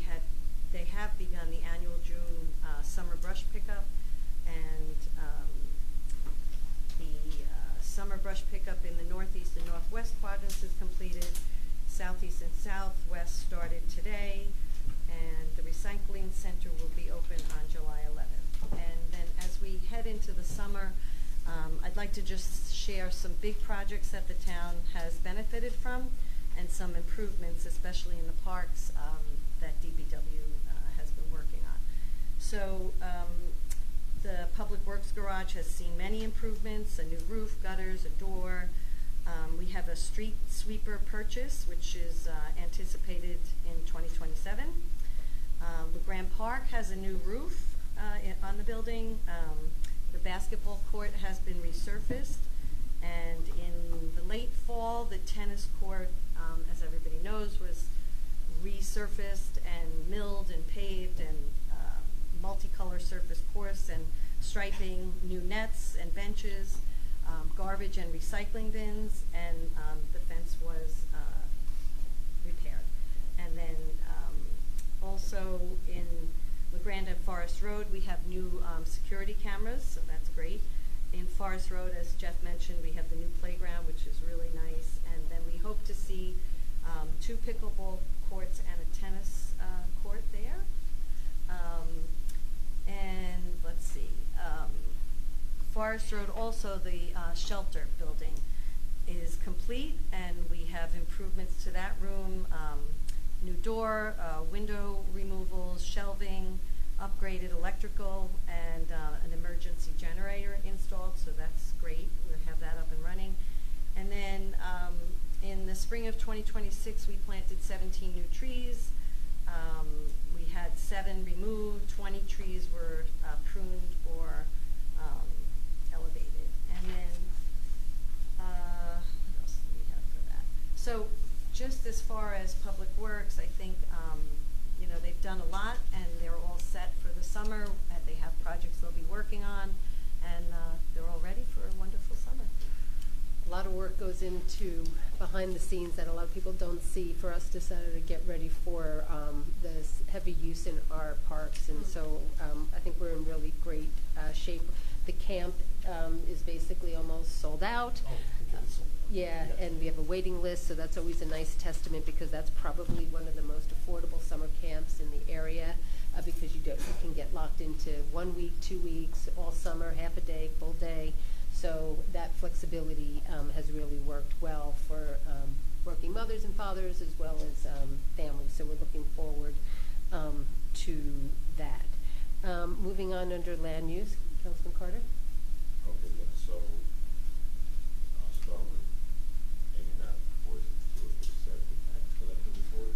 have begun the annual June summer brush pickup, and the summer brush pickup in the northeast and northwest quadrants is completed. Southeast and southwest started today, and the recycling center will be open on July 11th. And then as we head into the summer, I'd like to just share some big projects that the town has benefited from, and some improvements, especially in the parks, that DPW has been working on. So the Public Works Garage has seen many improvements: a new roof, gutters, a door. We have a street sweeper purchase, which is anticipated in 2027. LeGrand Park has a new roof on the building. The basketball court has been resurfaced, and in the late fall, the tennis court, as everybody knows, was resurfaced and milled and paved, and multicolor surface course and striping, new nets and benches, garbage and recycling bins, and the fence was repaired. And then also in LeGrand and Forest Road, we have new security cameras, so that's great. In Forest Road, as Jeff mentioned, we have the new playground, which is really nice. And then we hope to see 2 pickleball courts and a tennis court there. And let's see, Forest Road also, the shelter building is complete, and we have improvements to that room. New door, window removals, shelving, upgraded electrical, and an emergency generator installed, so that's great. We'll have that up and running. And then in the spring of 2026, we planted 17 new trees. We had 7 removed, 20 trees were pruned or elevated. And then, what else do we have for that? So just as far as Public Works, I think, you know, they've done a lot, and they're all set for the summer. They have projects they'll be working on, and they're all ready for a wonderful summer. A lot of work goes into behind the scenes that a lot of people don't see for us to sort of get ready for this heavy use in our parks. And so I think we're in really great shape. The camp is basically almost sold out. Yeah, and we have a waiting list, so that's always a nice testament, because that's probably one of the most affordable summer camps in the area, because you can get locked into 1 week, 2 weeks, all summer, half a day, full day. So that flexibility has really worked well for working mothers and fathers, as well as families. So we're looking forward to that. Moving on under land use, Councilman Carter. Okay, yeah, so I'll start with hanging that report to accept the tax collector report.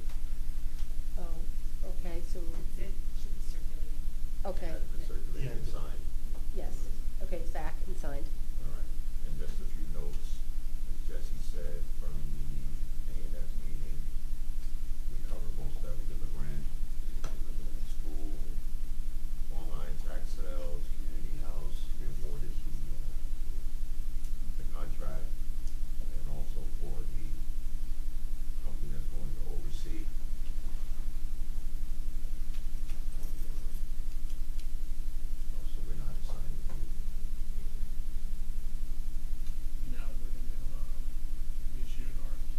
Oh, okay, so. It should be circulating. Okay. Has been circulated and signed. Yes. Okay, Zach, and signed. All right, and just a few notes, as Jesse said, from the A&F meeting, we covered most of it, the grant, school, online tax sales, community house, we awarded the contract, and also for the company that's going to oversee. Also, we're not assigning. No, we're gonna reissue an RFP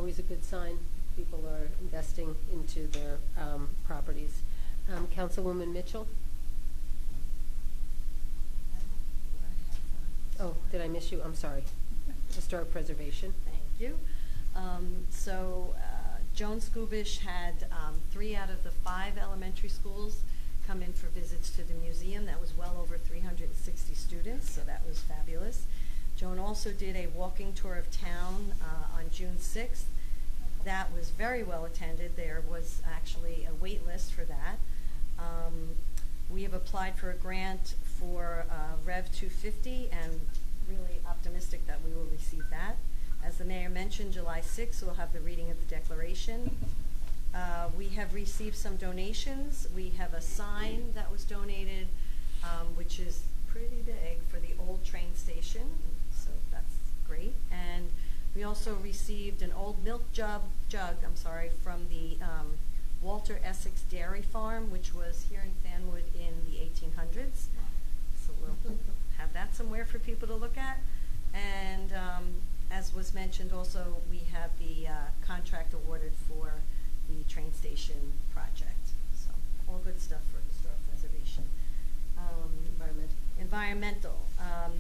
always a good sign. People are investing into their properties. Councilwoman Mitchell? Oh, did I miss you? I'm sorry. Historic preservation. Thank you. Joan Skubish had 3 out of the 5 elementary schools come in for visits to the museum. That was well over 360 students, so that was fabulous. Joan also did a walking tour of town on June 6th. That was very well attended. There was actually a wait list for that. We have applied for a grant for Rev 250 and really optimistic that we will receive that. As the mayor mentioned, July 6th we'll have the reading of the declaration. We have received some donations. We have a sign that was donated, which is pretty big, for the old train station, so that's great. And we also received an old milk jug, from the Walter Essex Dairy Farm, which was here in Fanwood in the 1800s. So we'll have that somewhere for people to look at. And as was mentioned also, we have the contract awarded for the train station project. So all good stuff for historic preservation. Environmental.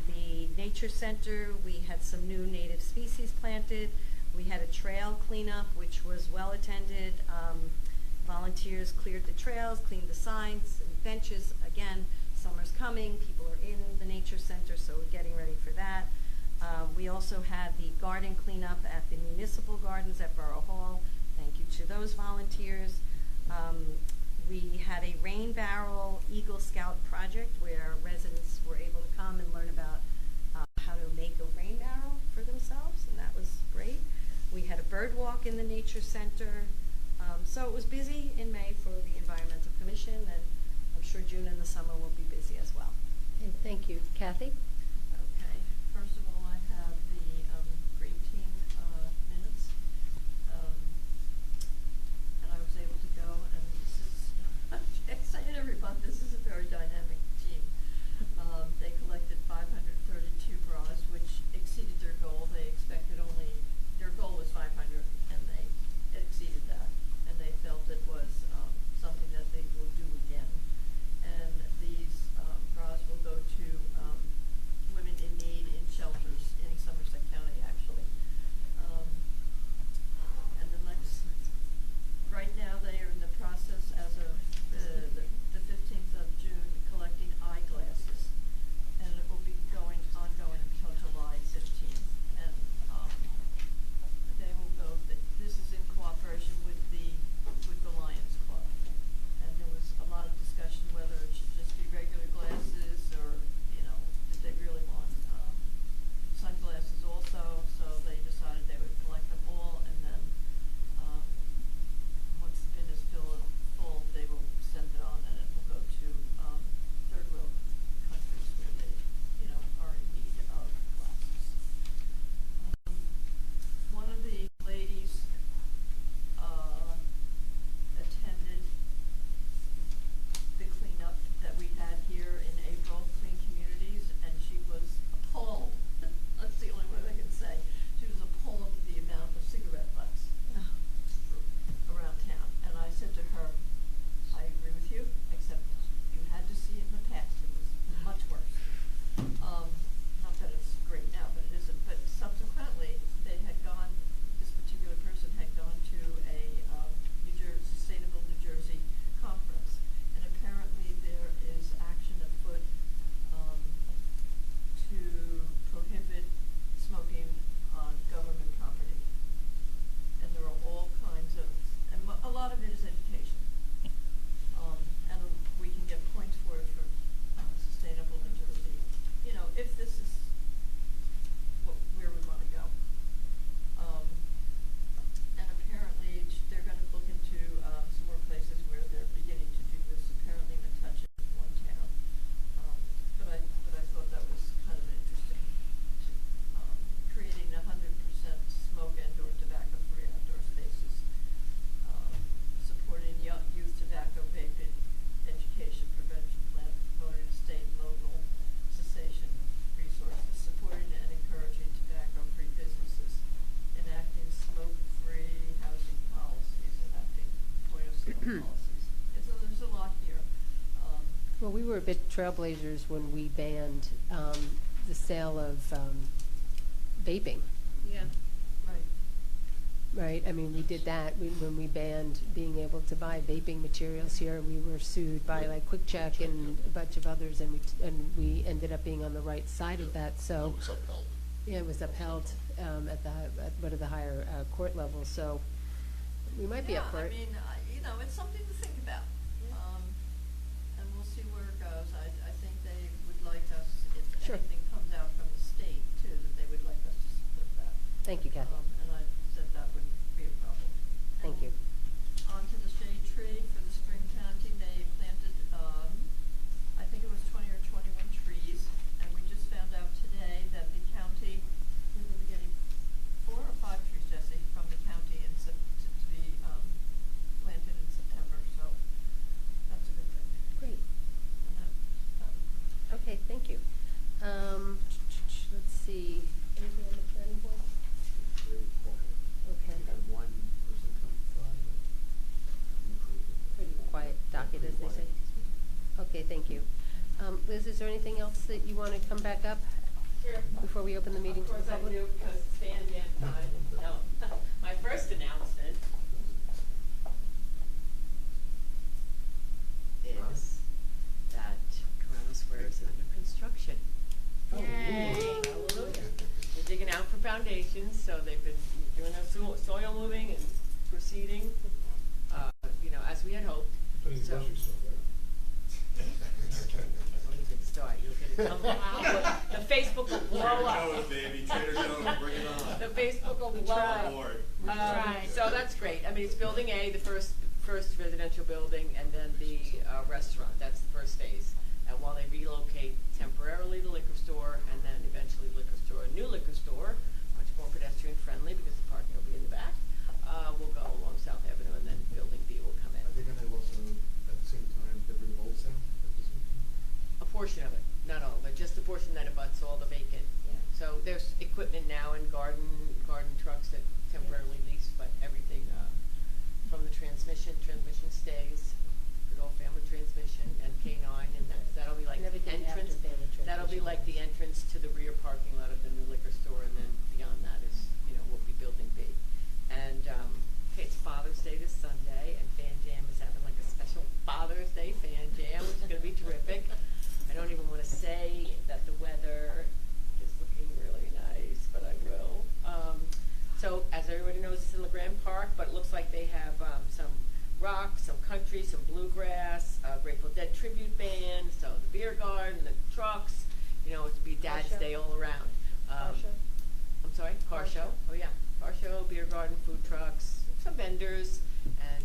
The Nature Center, we had some new native species planted. We had a trail cleanup, which was well attended. Volunteers cleared the trails, cleaned the signs and benches. Again, summer's coming. People are in the Nature Center, so we're getting ready for that. We also had the garden cleanup at the municipal gardens at Borough Hall. Thank you to those volunteers. We had a rain barrel Eagle Scout project where residents were able to come and learn about how to make a rain barrel for themselves, and that was great. We had a bird walk in the Nature Center. So it was busy in May for the Environmental Commission, and I'm sure June and the summer will be busy as well. Okay, thank you. Kathy? Okay, first of all, I have the Green Team minutes. And I was able to go, and this is, I can't say it every month, this is a very dynamic team. They collected 532 bras, which exceeded their goal. They expected their goal was 500, and they exceeded that. And they felt it was something that they will do again. And these bras will go to women in need in shelters in Somerset County, actually. And the next, right now they are in the process as of the 15th of June collecting eyeglasses. And it will be ongoing until July 15th. And they will go, this is in cooperation with the Lions Club. And there was a lot of discussion whether it should just be regular glasses or, did they really want sunglasses also. So they decided they would collect them all, and then once the bin is full, they will send it on, and it will go to third world countries where they, are in need of glasses. One of the ladies attended the cleanup that we had here in April, Clean Communities, and she was appalled. That's the only word I can say. She was appalled at the amount of cigarette butts around town. And I said to her, I agree with you, except you had to see it in the past. It was much worse. Not that it's great now, but it isn't. But subsequently, they had gone, this particular person had gone to a Sustainable New Jersey conference. And apparently there is action afoot to prohibit smoking on government property. And there are all kinds of, and a lot of it is education. And we can get points for it for Sustainable New Jersey. If this is where we want to go. And apparently they're going to look into some more places where they're beginning to do this. Apparently Metuchen is one town. But I thought that was kind of interesting. Creating 100% smoke and/or tobacco-free outdoor spaces. Supporting youth tobacco vaping education prevention plan, promoting state and local cessation resources. bit trailblazers when we banned the sale of vaping, Yeah. Right. right? I mean, we did that when we banned being able to buy vaping materials here. We were sued by like Quick Check and a bunch of others, and we ended up being on the right side of that. So It was upheld. yeah, it was upheld at one of the higher court levels. So we might be up for it. I mean, you know, it's something to think about. And we'll see where it goes. I think they would like us, if Sure. anything comes out from the state too, that they would like us to support that. Thank you, Kathy. And I said that wouldn't be a problem. Thank you. On to the shade tree for the spring planting. They planted, I think it was 20 or 21 trees. And we just found out today that the county, we will be getting 4 or 5 trees, Jesse, from the county to be planted in September. So that's a good thing. Great. And that was Okay, thank you. Let's see, anything on the planning board? Okay. One person come by, Pretty quiet docket, as they say. Okay, thank you. Liz, is there anything else that you want to come back up Sure. before we open the meeting to the Of course I public? do, because it's Fan Jam time. No, my first announcement is that Corona Square is under construction. Yay. Hallelujah. They're digging out for foundations, so they've been doing their soil moving and proceeding, you know, as we had hoped. So- When you can start, you'll get it come out. The Facebook will blow up. baby. Trader Joe's, bring it on. The Facebook will blow up. Lord. So that's great. I mean, it's building A, the first residential building, and then the restaurant. That's the first phase. And while they relocate temporarily the liquor store, and then eventually a new liquor store, much more pedestrian friendly because the parking will be in the back, will go along South Avenue, and then building B will come in. Are they gonna also, at the same time, get rid of Old South at the same time? A portion of it, not all of it, just the portion that abuts all the vacant. So there's equipment now in garden trucks that temporarily lease, but everything from the transmission stays, good old family transmission and K9, and that'll be like And the everything after entrance. family That'll be transmission. like the entrance to the rear parking lot of the new liquor store, and then beyond that is, you know, will be building B. And okay, it's Father's Day this Sunday, and Fan Jam is having like a special Father's Day Fan Jam, which is going to be terrific. I don't even want to say that the weather is looking really nice, but I will. So as everybody knows, it's in LeGrand Park, but it looks like they have some rock, some country, some bluegrass, Grateful Dead tribute band, so the beer garden, the trucks, you know, it'd be Dad's show? Day all around. Car show? I'm sorry, car show? Oh yeah, car show, beer garden, food trucks, some vendors, and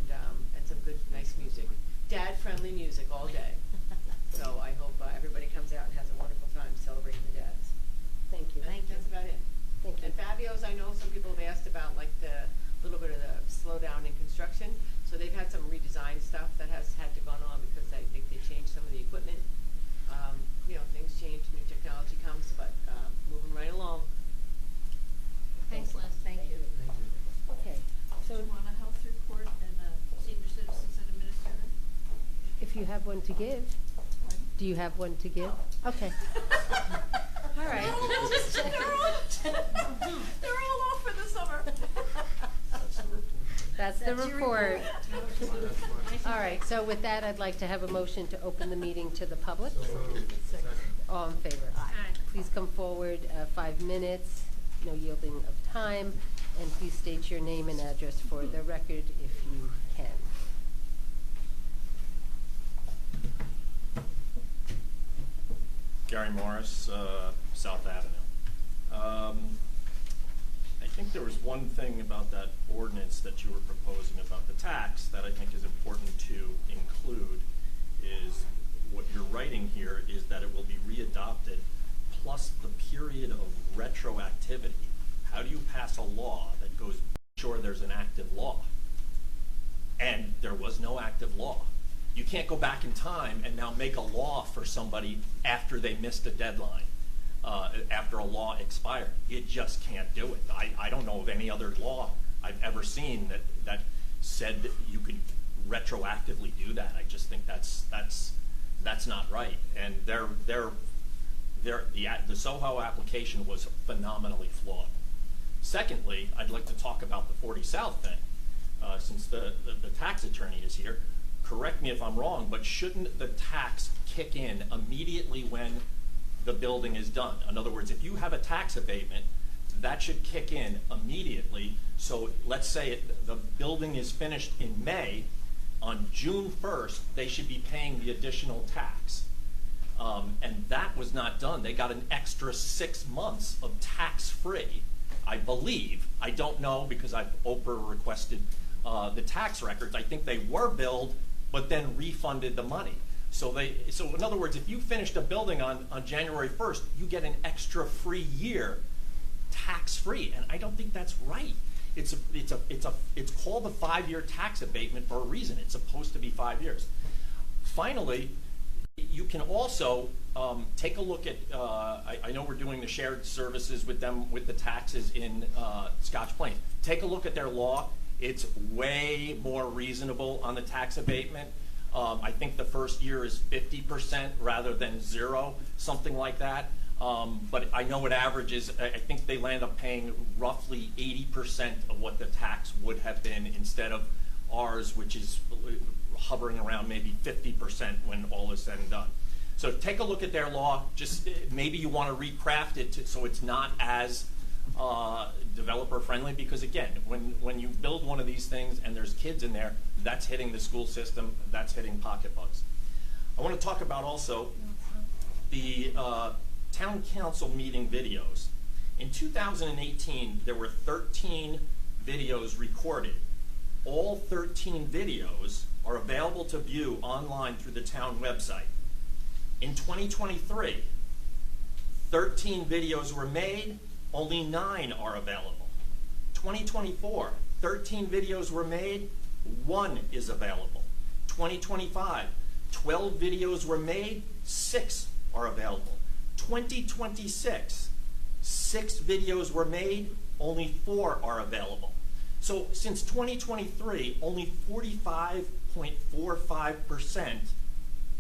some good, nice music. Dad-friendly music all day. So I hope everybody comes out and has a wonderful time celebrating the dads. Thank you. That's about it. Thank you. And Fabio's, I know some people have asked about like the little bit of the slowdown in construction. So they've had some redesign stuff that has had to gone on because I think they changed some of the equipment. You know, things change, new technology comes, but moving right along. Thanks, Liz. Thank you. Thank you. Okay, So so you want a health report and senior citizens administrator? if you have one to give, Pardon? do you have one to give? Okay. All right. They're all off for the summer. That's the report. That's the report. All right, so with that, I'd like to have a motion to open the meeting to the public. So moved. Second. All in favor? Aye. Please come forward, 5 minutes, no yielding of time, and please state your name and address for the record if you can. Gary Morris, South Avenue. I think there was one thing about that ordinance that you were proposing about the tax that I think is important to include is what you're writing here is that it will be readopted plus the period of retroactivity. How do you pass a law that goes sure there's an active law? And there was no active law. You can't go back in time and now make a law for somebody after they missed a deadline, after a law expired. You just can't do it. I don't know of any other law I've ever seen that said that you could retroactively do that. I just think that's That's not right. And the Soho application was phenomenally flawed. Secondly, I'd like to talk about the 40 South thing. Since the tax attorney is here, correct me if I'm wrong, but shouldn't the tax kick in immediately when the building is done? In other words, if you have a tax abatement, that should kick in immediately. So let's say the building is finished in May. On June 1st, they should be paying the additional tax. And that was not done. They got an extra 6 months of tax-free, I believe. I don't know because Oprah requested the tax records. I think they were billed, but then refunded the money. So in other words, if you finished a building on January 1st, you get an extra free year tax-free, and I don't think that's right. It's called a 5-year tax abatement for a reason. It's supposed to be 5 years. Finally, you can also take a look at, I know we're doing the shared services with them with the taxes in Scotch Plains. Take a look at their law. It's way more reasonable on the tax abatement. I think the first year is 50% rather than 0, something like that. But I know it averages, I think they land up paying roughly 80% of what the tax would have been instead of ours, which is hovering around maybe 50% when all is said and done. So take a look at their law. Just maybe you want to recraft it so it's not as developer friendly, because again, when you build one of these things and there's kids in there, that's hitting the school system, that's hitting pocketbooks. I want to talk about also the town council meeting videos. In 2018, there were 13 videos recorded. All 13 videos are available to view online through the town website. In 2023, 13 videos were made, only 9 are available. 2024, 13 videos were made, 1 is available. 2025, 12 videos were made, 6 are available. 2026, 6 videos were made, only 4 are available. So since 2023, only 45.45%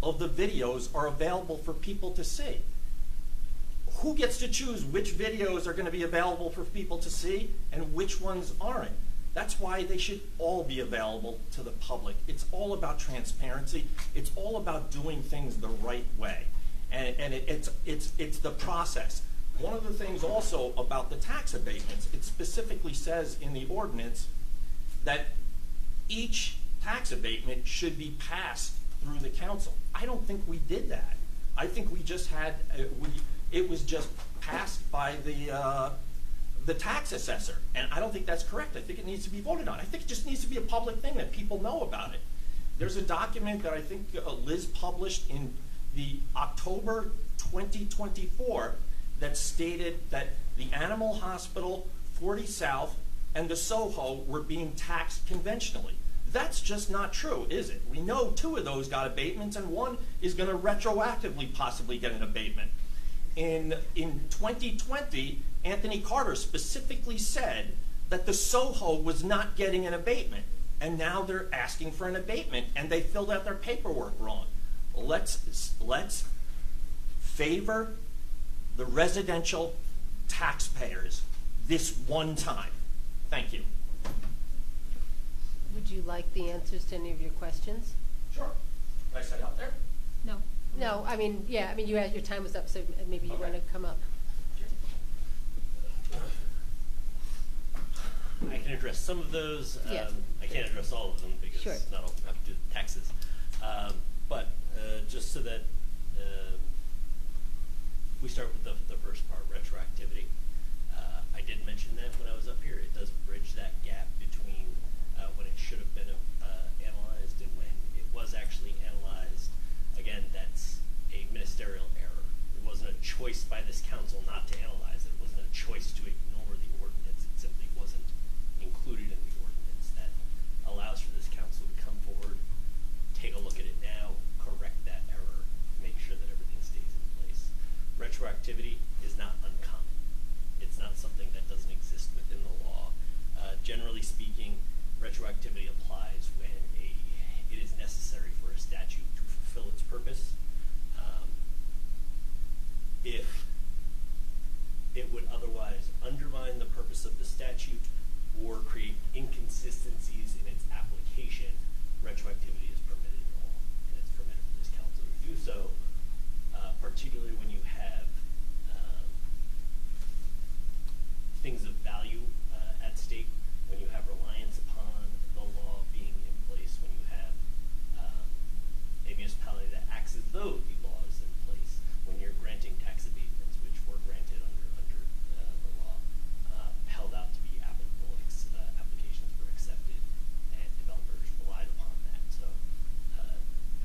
of the videos are available for people to see. Who gets to choose which videos are going to be available for people to see and which ones aren't? That's why they should all be available to the public. It's all about transparency. It's all about doing things the right way. And it's the process. One of the things also about the tax abatements, it specifically says in the ordinance that each tax abatement should be passed through the council. I don't think we did that. I think we just had, it was just passed by the tax assessor. And I don't think that's correct. I think it needs to be voted on. I think it just needs to be a public thing that people know about it. There's a document that I think Liz published in the October 2024 that stated that the Animal Hospital, 40 South, and the Soho were being taxed conventionally. That's just not true, is it? We know 2 of those got abatements and 1 is going to retroactively possibly get an abatement. In 2020, Anthony Carter specifically said that the Soho was not getting an abatement, and now they're asking for an abatement, and they filled out their paperwork wrong. Let's favor the residential taxpayers this one time. Thank you. Would you like the answers to any of your questions? Sure. Can I stay out there? No. No, I mean, yeah, I mean, your time was up, so maybe you want to come up. I can address some of those. Yeah. I can't address all of them because Sure. not all have to do the taxes. But just so that we start with the first part, retroactivity. I did mention that when I was up here. It does bridge that gap between when it should have been analyzed and when it was actually analyzed. Again, that's a ministerial error. It wasn't a choice by this council not to analyze it. It wasn't a choice to ignore the ordinance. It simply wasn't included in the ordinance. That allows for this council to come forward, take a look at it now, correct that error, make sure that everything stays in place. Retroactivity is not uncommon. It's not something that doesn't exist within the law. Generally speaking, retroactivity applies when it is necessary for a statute to fulfill its purpose. if it would otherwise undermine the purpose of the statute or create inconsistencies in its application, retroactivity is permitted in law, and it's permitted for this council to do so, particularly when you have things of value at stake, when you have reliance upon the law being in place, when you have a municipality that acts as though the law is in place, when you're granting tax abatements, which were granted under the law, held out to be applicable, applications were accepted, and developers relied upon that. So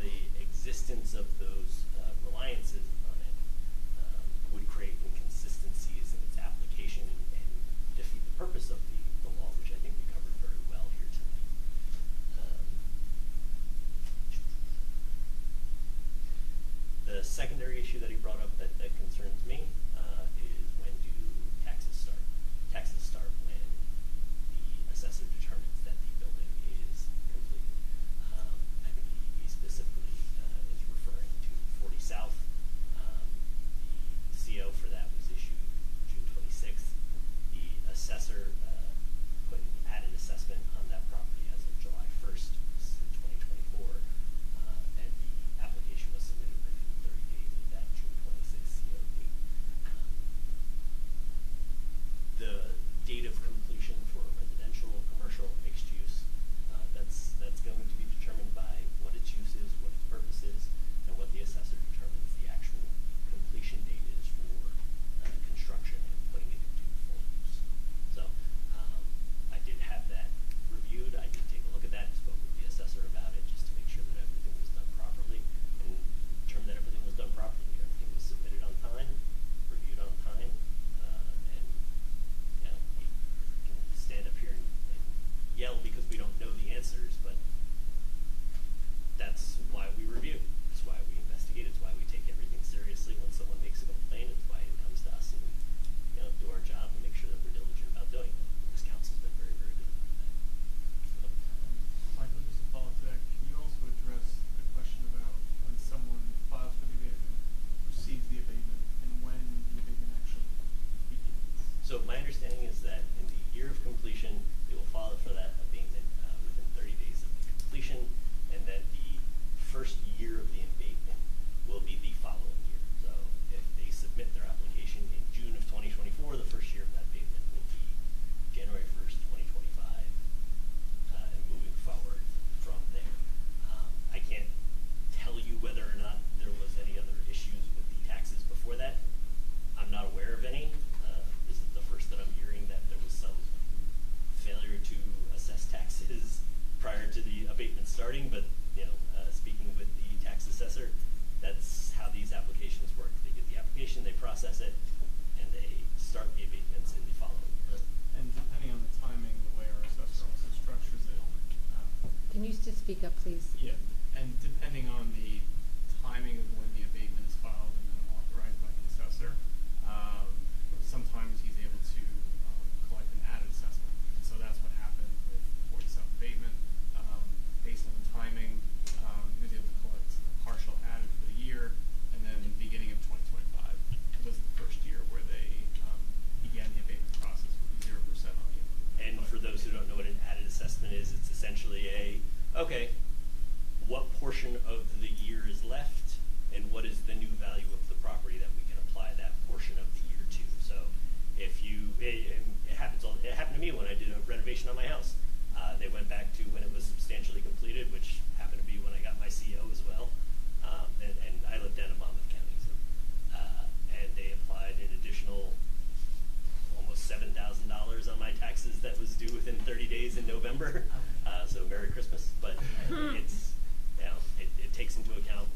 the existence of those reliances on it would create inconsistencies in its application and defeat the purpose of the law, which I think we covered very well here tonight. The secondary issue that he brought up that concerns me is when do taxes start? Taxes start when the assessor determines that the building is completed. I think he specifically is referring to 40 South. The CO for that was issued June 26th. The assessor put an added assessment on that property as of July 1st, 2024, and the application was submitted within 30 days of that June 26th CO date. The date of completion for residential, commercial, mixed use, that's going to be determined by what its use is, what its purpose is, and what the assessor determines the actual completion date is for construction and putting it into full use. So I did have that reviewed. I did take a look at that, spoke with the assessor about it just to make sure that everything was done properly and determined that everything was done properly. Everything was submitted on time, reviewed on time, and you know, we can stand up here and yell because we don't know the answers, but that's why we review. It's why we investigate. It's why we take everything seriously. When someone makes a complaint, it's why it comes to us and do our job and make sure that we're diligent about doing it. This council's been very, very good about that. So, Michael, just to follow to that, can you also address the question about when someone files for the abatement, receives the abatement, and when the abatement actually begins? So my understanding is that in the year of completion, they will file for that abatement within 30 days of the completion, and then the first year of the abatement will be the following year. So if they submit their application in June of 2024, the first year of that abatement will be January 1st, 2025, and moving forward from there. I can't tell you whether or not there was any other issues with the taxes before that. I'm not aware of any. This is the first that I'm hearing that there was some failure to assess taxes prior to the abatement starting, but speaking with the tax assessor, that's how these applications work. They get the application, they process it, and they start the abatements in the following year. And depending on the timing, the way our assessor also structures it. Can you just speak up, please? Yeah, and depending on the timing of when the abatement is filed and then authorized by the assessor, sometimes he's able to collect an added assessment. And so that's what happened with 40 South abatement. Based on the timing, he was able to collect a partial added for the year, and then beginning of 2025 was the first year where they began the abatement process with 0% on the input. And for those who don't know what an added assessment is, it's essentially what portion of the year is left, and what is the new value of the property that we can apply that portion of the year to. So if it happened to me when I did a renovation on my house. They went back to when it was substantially completed, which happened to be when I got my CO as well. And I lived down in Monmouth County. So, and they applied an additional almost $7,000 on my taxes that was due within 30 days in November. So Merry Christmas. But it's, it takes into account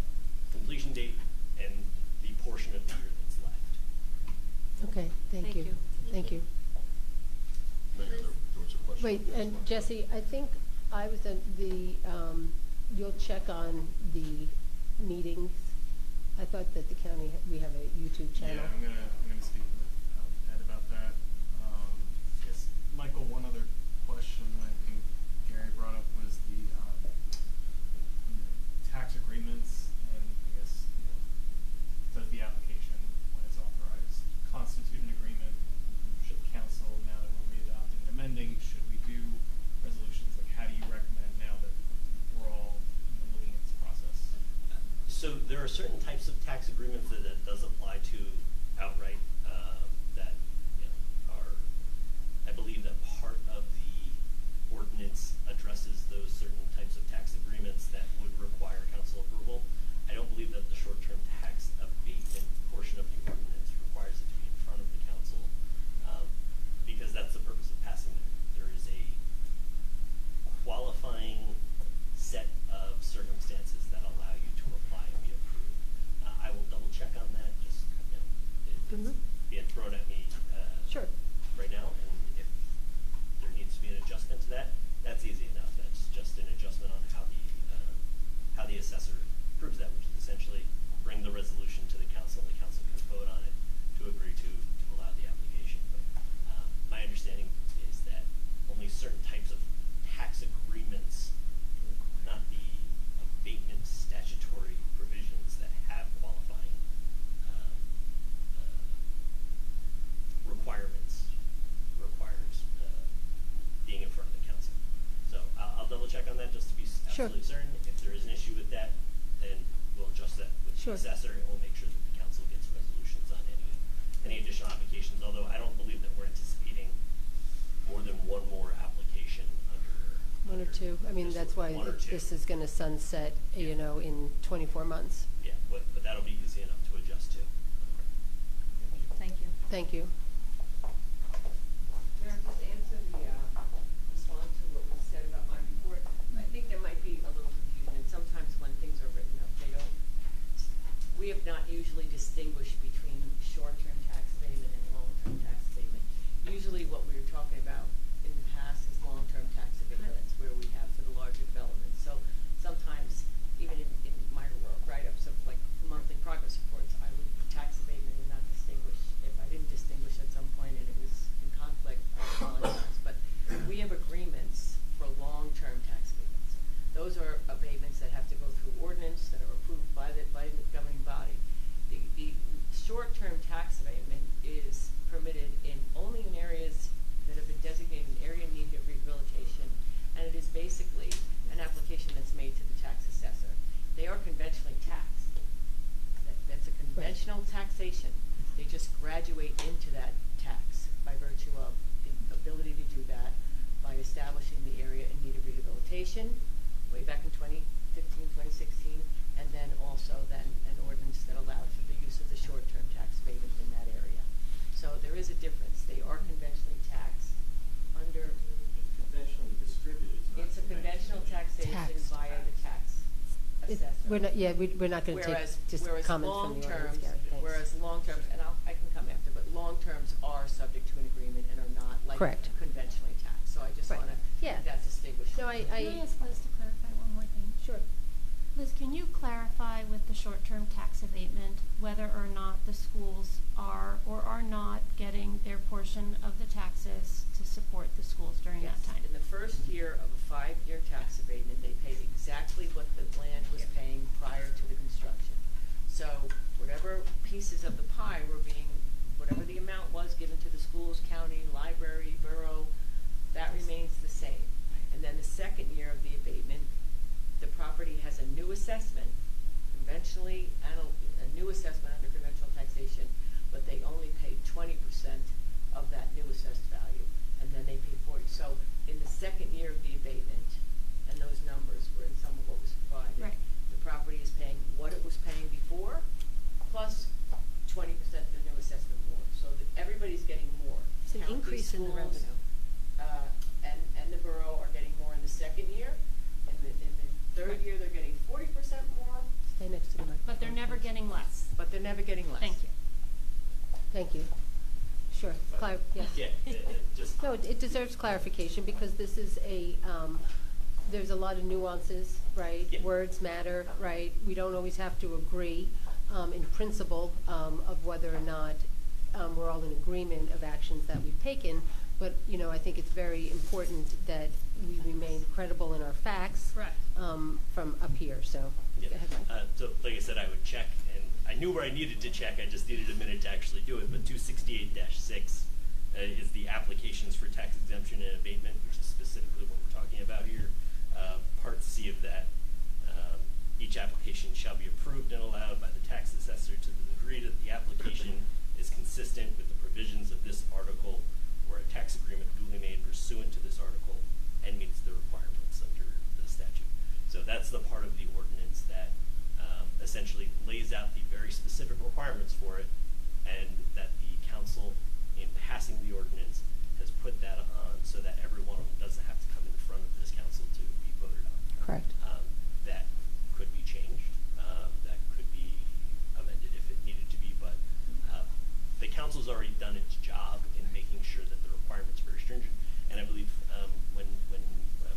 completion date and the portion of the year that's left. Okay, thank you. Thank you. Mayor, there was a question. Wait, and Jesse, I think I was at you'll check on the meetings. I thought that the county, we have a YouTube channel. Yeah, I'm gonna speak with Ed about that. Yes, Michael, one other question I think Gary brought up was the tax agreements, and I guess does the application when it's there are certain types of tax agreements that it does apply to outright, that, you know, are, I believe that part of the ordinance addresses those certain types of tax agreements that would require council approval. I don't believe that the short-term tax abatement portion of the ordinance requires it to be in front of the council, because that's the purpose of passing it. There is a qualifying set of circumstances that allow you to apply and be approved. I will double check on that, just, you know, it's being thrown at me, Sure. right now, and if there needs to be an adjustment to that, that's easy enough. That's just an adjustment on how the assessor approves that, which is essentially bring the resolution to the council can vote on it to agree to allow the application. But my understanding is that only certain types of tax agreements, not the abatement statutory provisions that have qualifying requirements, requires being in front of the council. So I'll double check on that just to be absolutely certain. If there is an issue with that, then we'll adjust that with the assessor, and we'll make sure that the council gets resolutions on any additional applications. Although I don't believe that we're anticipating more than one more application under One or two. I mean, that's why this is going to sunset, you know, in 24 months. Yeah, but that'll be easy enough to adjust to. Thank you. Thank you. Mayor, just answer respond to what was said about my report. I think there might be a little confusion, and sometimes when things are written up, we have not usually distinguished between short-term tax abatement and long-term tax abatement. Usually what we're talking about in the past is long-term tax abatement. That's where we have for the larger developments. So sometimes, even in my world, write-ups of like monthly progress reports, I would tax abatement and not distinguish. If I didn't distinguish at some point and it was in conflict, I apologize. But we have agreements for long-term tax abatements. Those are abatements that have to go through ordinance, that are approved by the governing body. The short-term tax abatement is permitted only in areas that have been designated an area in need of rehabilitation, and it is basically an application that's made to the tax assessor. They are conventionally taxed. That's a conventional taxation. They just graduate into that tax by virtue of the ability to do that by establishing the area in need of rehabilitation way back in 2015, 2016, and then also then an ordinance that allowed for the use of the short-term tax abatement in that area. So there is a difference. They are conventionally taxed under. It's conventionally distributed. It's a conventional taxation via the tax assessor. We're not going to take just comments from the audience, Gary. Thanks. Whereas long terms, and I can come after, but long terms are subject to an agreement and are not like conventionally taxed. So I just want to make that distinguished. No, Can I ask Liz to clarify one more thing? Sure. Liz, can you clarify with the short-term tax abatement whether or not the schools are or are not getting their portion of the taxes to support the schools during that time? In the first year of a 5-year tax abatement, they paid exactly what the land was paying prior to the construction. So whatever pieces of the pie were whatever the amount was given to the schools, county, library, borough, that remains the same. And then the second year of the abatement, the property has a new assessment, conventionally, and a new assessment under conventional taxation, but they only pay 20% of that new assessed value, and then they pay 40. So in the second year of the abatement, and those numbers were in some of what was provided, the property is paying what it was paying before, plus 20% of the new assessment more. So that everybody's getting more. It's an increase in the revenue. And the borough are getting more in the second year. In the third year, they're getting 40% more. Stay next to the microphone. But they're never getting less. But they're never getting less. Thank you. Thank you. Sure. Yes. Yeah, just. No, it deserves clarification because this is there's a lot of nuances, right? Yeah. Words matter, right? We don't always have to agree in principle of whether or not we're all in agreement of actions that we've taken. But, you know, I think it's very important that we remain credible in our facts from up here. So, go ahead, Mike. So, like I said, I would check, and I knew where I needed to check. I just needed a minute to actually do it. But 268-6 is the applications for tax exemption and abatement, which is specifically what we're talking about here. Part C of that, each each application shall be approved and allowed by the tax assessor to the degree that the application is consistent with the provisions of this article or a tax agreement duly made pursuant to this article and meets the requirements under the statute. So that's the part of the ordinance that essentially lays out the very specific requirements for it, and that the council, in passing the ordinance, has put that on so that every one of them doesn't have to come in front of this council to be voted on. Correct. That could be changed, that could be amended if it needed to be, but the council's already done its job in making sure that the requirements are very stringent. And I believe when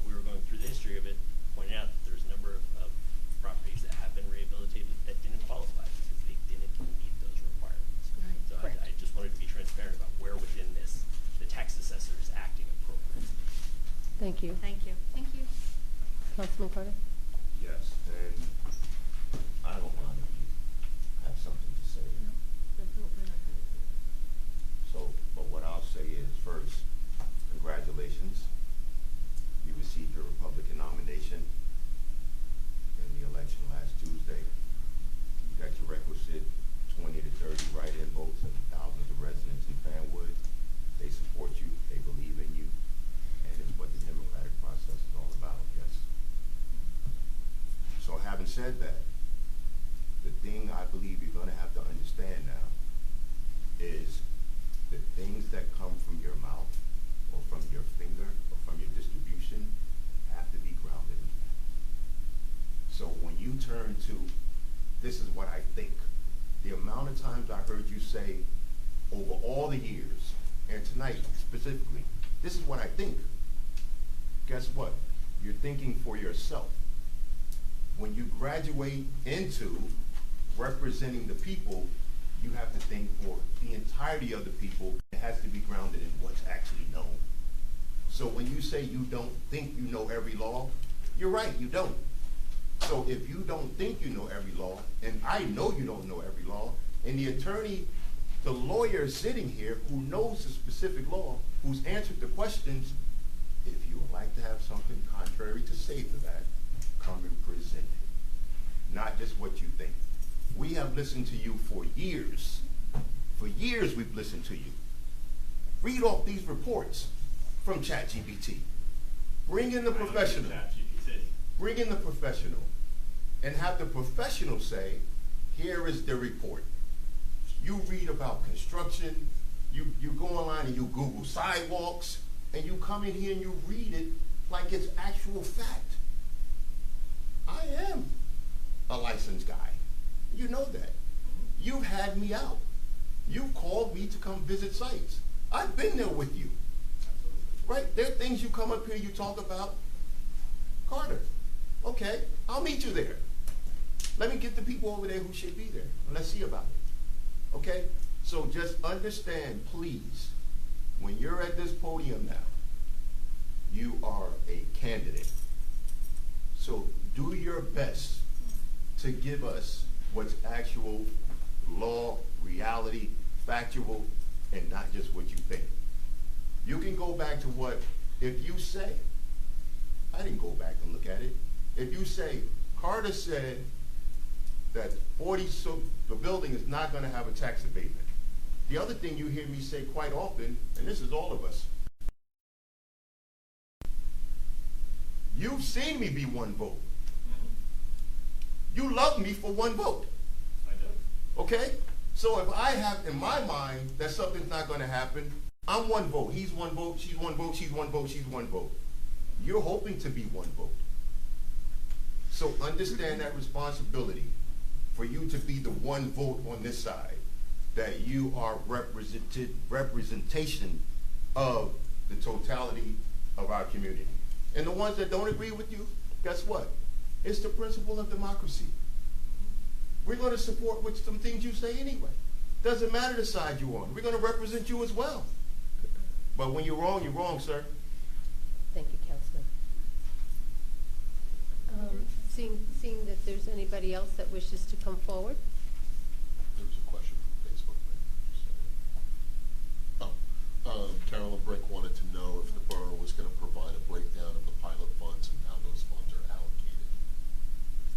we were going through the history of it, pointing out that there's a number of properties that have been rehabilitated that didn't qualify because they didn't meet those requirements. Right. So I just wanted to be transparent about where within this the tax assessor is acting appropriately. Thank you. Thank you. Thank you. Councilman Carter? Yes, and I don't mind if you have something to say. So, but what I'll say is, first, congratulations. You received your Republican nomination in the election last Tuesday. You got your requisite 20 to 30 write-in votes and thousands of residents in Fanwood. They support you, they believe in you, and it's what the democratic process is all about, yes. So having said that, the thing I believe you're gonna have to understand now is the things that come from your mouth or from your finger or from your distribution have to be grounded in fact. So when you turn to, this is what I think, the amount of times I heard you say over all the years, and tonight specifically, this is what I think. Guess what? You're thinking for yourself. When you graduate into representing the people, you have to think for the entirety of the people. It has to be grounded in what's actually known. So when you say you don't think you know every law, you're right, you don't. So if you don't think you know every law, and I know you don't know every law, and the attorney, the lawyer sitting here who knows the specific law, who's answered the questions, if you would like to have something contrary to say to that, come and present it. Not just what you think. We have listened to you for years. For years we've listened to you. Read off these reports from ChatGPT. Bring in the professional. Bring in the professional. And have the professional say, here is the report. You read about construction, you go online and you Google sidewalks, and you come in here and you read it like it's actual fact. I am a licensed guy. You know that. You've had me out. You've called me to come visit sites. I've been there with you. Right? There are things you come up here, you talk about. Carter, okay, I'll meet you there. Let me get the people over there who should be there. And let's see about it. Okay? So just understand, please, when you're at this podium now, you are a candidate. So do your best to give us what's actual law, reality, factual, and not just what you think. You can go back to what, if you say, I didn't go back and look at it. If you say, Carter said that the building is not going to have a tax abatement. The other thing you hear me say quite often, and this is all of us, you've seen me be one vote. You love me for one vote. I do. Okay? So if I have in my mind that something's not going to happen, I'm one vote. He's one vote. She's one vote. She's one vote. She's one vote. You're hoping to be one vote. So understand that responsibility for you to be the one vote on this side, that you are representation of the totality of our community. And the ones that don't agree with you, guess what? It's the principle of democracy. We're going to support with some things you say anyway. Doesn't matter the side you're on. We're going to represent you as well. But when you're wrong, sir. Thank you, Councilman. Seeing that there's anybody else that wishes to come forward? There was a question from Facebook. Carolyn Brink wanted to know if the borough was going to provide a breakdown of the pilot funds and how those funds are allocated.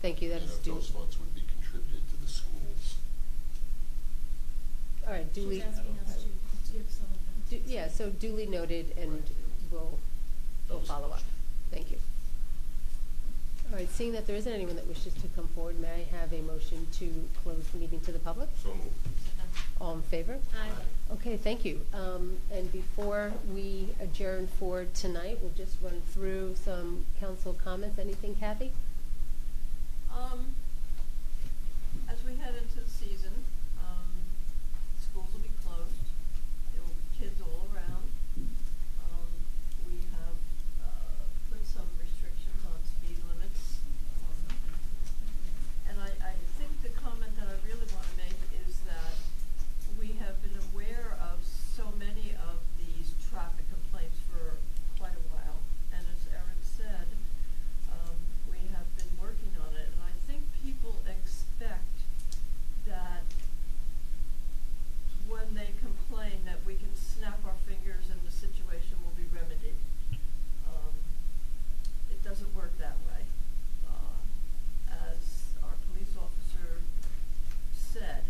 Thank you, that And is if due. those funds would be contributed to the schools. All right, duly. She's asking us to give some of them. Yeah, so duly noted, and Right. we'll That was the follow up. question. Thank you. All right, seeing that there isn't anyone that wishes to come forward, may I have a motion to close the meeting to the public? So moved. All in favor? Aye. Okay, thank you. And before we adjourn for tonight, we'll just run through some council comments. Anything, Kathy? As we head into the season, schools will be closed. There will be kids all around. We have put some restrictions on speed limits. And I think the comment that I really want to make is that we have been aware of so many of these traffic complaints for quite a while. And as Eric said, we have been working on it. And I think people expect that when they complain that we can snap our fingers and the situation will be remedied. It doesn't work that way. As our police officer said,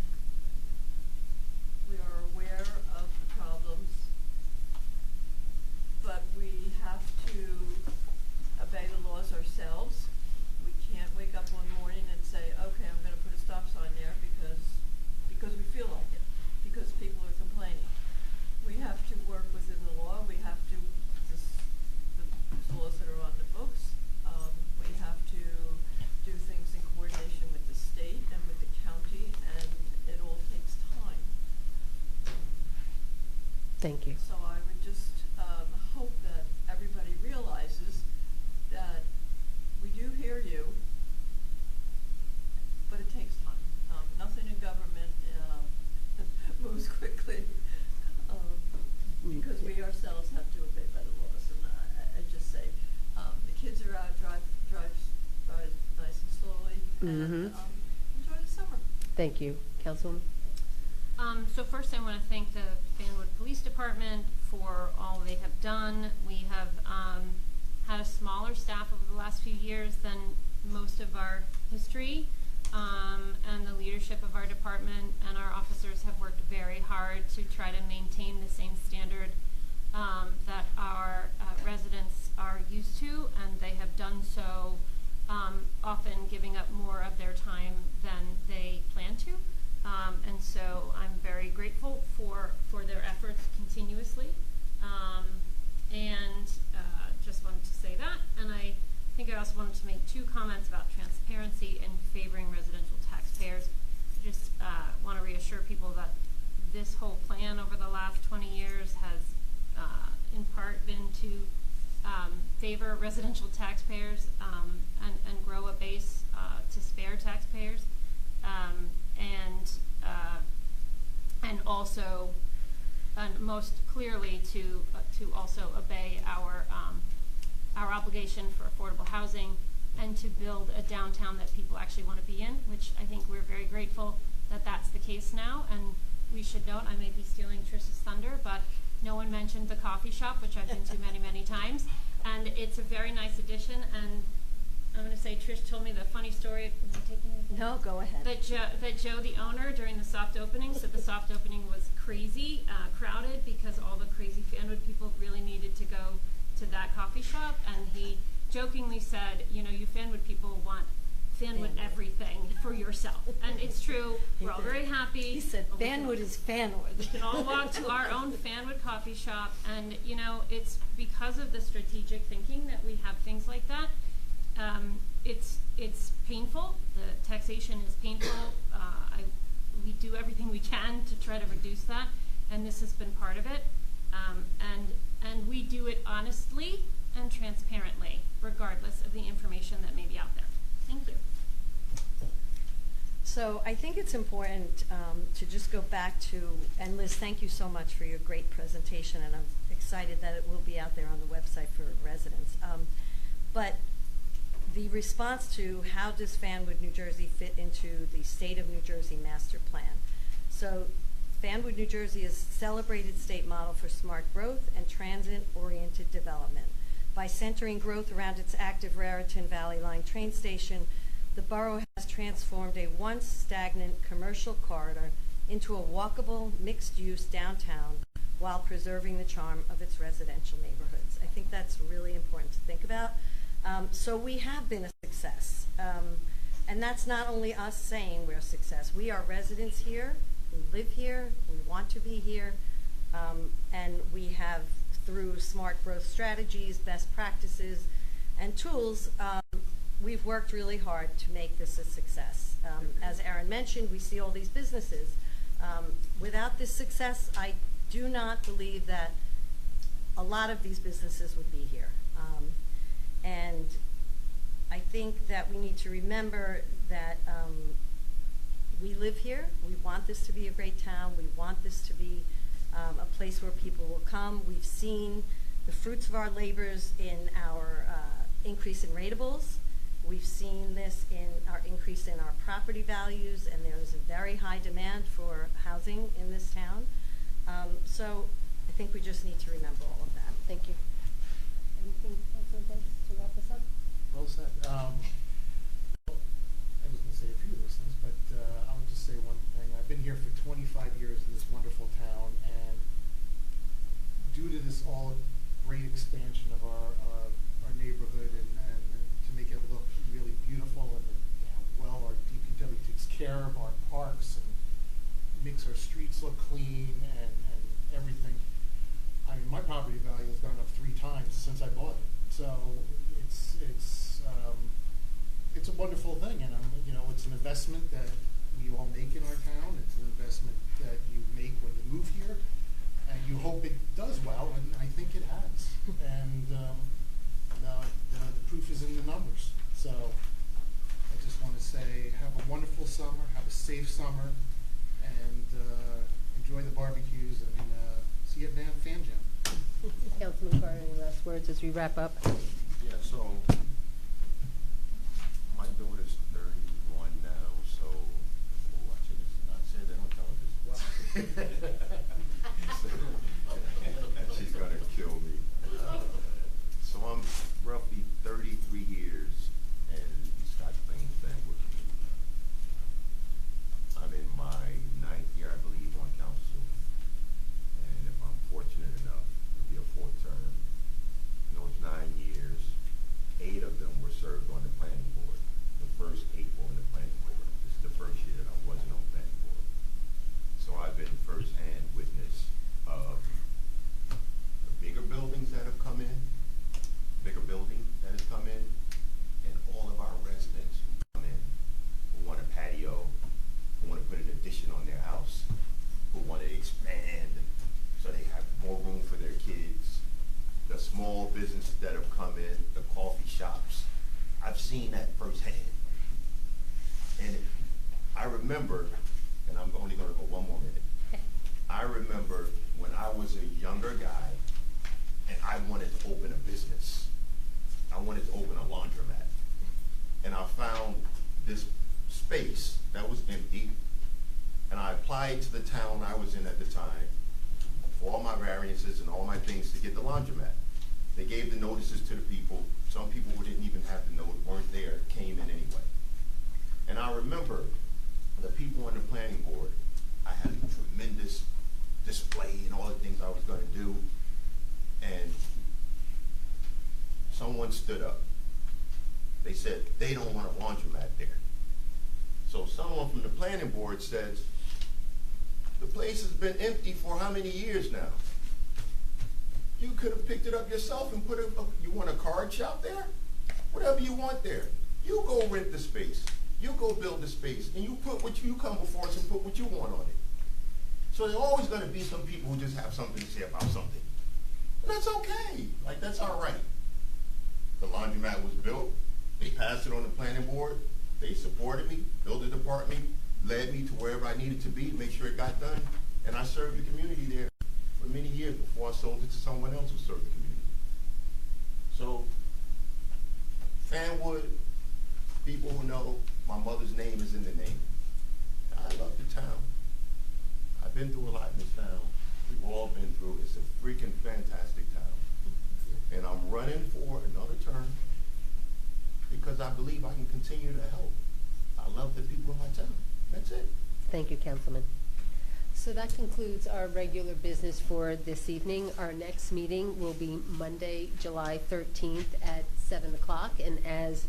we are aware of the problems, but we have to obey the laws ourselves. We can't wake up one morning and say, okay, I'm gonna put a stop sign there because we feel like it, because people are complaining. We have to work within the law. We have to, the laws that are on the books. We have to do things in coordination with the state and with the county, and it all takes time. Thank you. So I would just hope that everybody realizes that we do hear you, but it takes time. Nothing in government moves quickly because we ourselves have to obey by the laws. And I just say, the kids are out, drive nice and slowly, and enjoy the summer. Thank you. Councilwoman? So first I want to thank the Fanwood Police Department for all they have done. We have had a smaller staff over the last few years than most of our history, and the leadership of our department and our officers have worked very hard to try to maintain the same standard that our residents are used to, and they have done so, often giving up more of their time than they plan to. And so I'm very grateful for their efforts continuously. And just wanted to say that. And I think I also wanted to make two comments about transparency and favoring residential taxpayers. I just want to reassure people that this whole plan over the last 20 years has in part been to favor residential taxpayers and grow a base to spare taxpayers. And also, and most clearly to also obey our obligation for affordable housing and to build a downtown that people actually want to be in, which I think we're very grateful that that's the case now. And we should note, I may be stealing Trish's thunder, but no one mentioned the coffee shop, which I've been to many, many times. And it's a very nice addition. And I'm going to say Trish told me the funny story. Am I taking anything? No, go ahead. That Joe, the owner, during the soft opening, said the soft opening was crazy, crowded, because all the crazy Fanwood people really needed to go to that coffee shop. And he jokingly said, you know, you Fanwood people want Fanwood everything for yourself. And it's true. We're all very happy. He said, Fanwood is Fanwood. We can all walk to our own Fanwood coffee shop. And, you know, it's because of the strategic thinking that we have things like that. It's painful. The taxation is painful. We do everything we can to try to reduce that, and this has been part of it. And we do it honestly and transparently, regardless of the information that may be out there. Thank you. So I think it's important to just go back to, and Liz, thank you so much for your great presentation, and I'm excited that it will be out there on the website for residents. But the response to how does Fanwood, New Jersey fit into the State of New Jersey Master Plan. So Fanwood, New Jersey is a celebrated state model for smart growth and transit-oriented development. By centering growth around its active Raritan Valley Line train station, the borough has transformed a once stagnant commercial corridor into a walkable, mixed-use downtown while preserving the charm of its residential neighborhoods. I think that's really important to think about. So we have been a success. And that's not only us saying we're a success. We are residents here, we live here, we want to be here, and we have, through smart growth strategies, best practices, and tools, we've worked really hard to make this a success. As Aaron mentioned, we see all these businesses. Without this success, I do not believe that a lot of these businesses would be here. And I think that we need to remember that we live here. We want this to be a great town. We want this to be a place where people will come. We've seen the fruits of our labors in our increase in ratables. We've seen this in our increase in our property values, and there is a very high demand for housing in this town. So I think we just need to remember all of that. Thank you. Anything else to wrap this up? Well said. I was going to say a few of those things, but I would just say one thing. I've been here for 25 years in this wonderful town, and due to this all great expansion of our neighborhood and to make it look really beautiful and how well our DPW takes care of our parks and makes our streets look clean and everything. I mean, my property value has gone up 3 times since I bought it. So it's a wonderful thing, and it's an investment that we all make in our town. It's an investment that you make when you move here, and you hope it does well, and I think it has. And the proof is in the numbers. So I just want to say, have a wonderful summer, have a safe summer, and enjoy the barbecues, and see you at Fan Jam. Councilman Carter, any last words as we wrap up? Yeah, so my daughter's 31 now, so we're watching this and not say that on television. And she's gonna kill me. So I'm roughly 33 years in Scott Plains Fanwood community. I'm in my 9th year, I believe, on council. And if I'm fortunate enough, it'll be a 4th term. In those 9 years, 8 of them were served on the planning board. The first 8 were on the planning board. This is the first year that I wasn't on planning board. So I've been first-hand witness of the bigger buildings that have come in, bigger building that has come in, and all of our residents who come in, who want a patio, who want to put an addition on their house, who want to expand so they have more room for their kids, the small businesses that have come in, the coffee shops. I've seen that firsthand. And I remember, and I'm only going to go one more minute. I remember when I was a younger guy and I wanted to open a business. I wanted to open a laundromat. And I found this space that was empty, and I applied to the town I was in at the time for all my variances and all my things to get the laundromat. They gave the notices to the people. Some people who didn't even have the note, weren't there, came in anyway. And I remember the people on the planning board, I had a tremendous display and all the things I was going to do. And someone stood up. They said they don't want a laundromat there. So someone from the planning board says, the place has been empty for how many years now? You could have picked it up yourself and put it up. You want a card shop there? Whatever you want there. You go rent the space. You go build the space, and you put what you come before us and put what you want on it. So there's always going to be some people who just have something to say about something. And that's okay. Like, that's all right. The laundromat was built. They passed it on the planning board. They supported me, built the department, led me to wherever I needed to be to make sure it got done. And I served the community there for many years before I sold it to someone else who served the community. So, Fanwood, people who know my mother's name is in the name. I love the town. I've been through a lot in this town. We've all been through. It's a freaking fantastic town. And I'm running for another term because I believe I can continue to help. I love the people in my town. That's it. Thank you, Councilman. So that concludes our regular business for this evening. Our next meeting will be Monday, July 13th at 7 o'clock. And as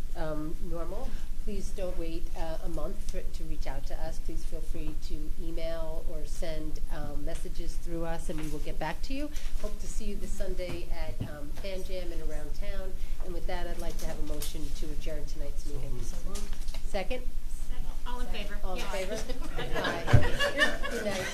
normal, please don't wait a month to reach out to us. Please feel free to email or send messages through us, and we will get back to you. Hope to see you this Sunday at Fan Jam and around town. And with that, I'd like to have a motion to adjourn tonight's meeting. Second? All in favor? All in Yes. favor? Aye. Good night.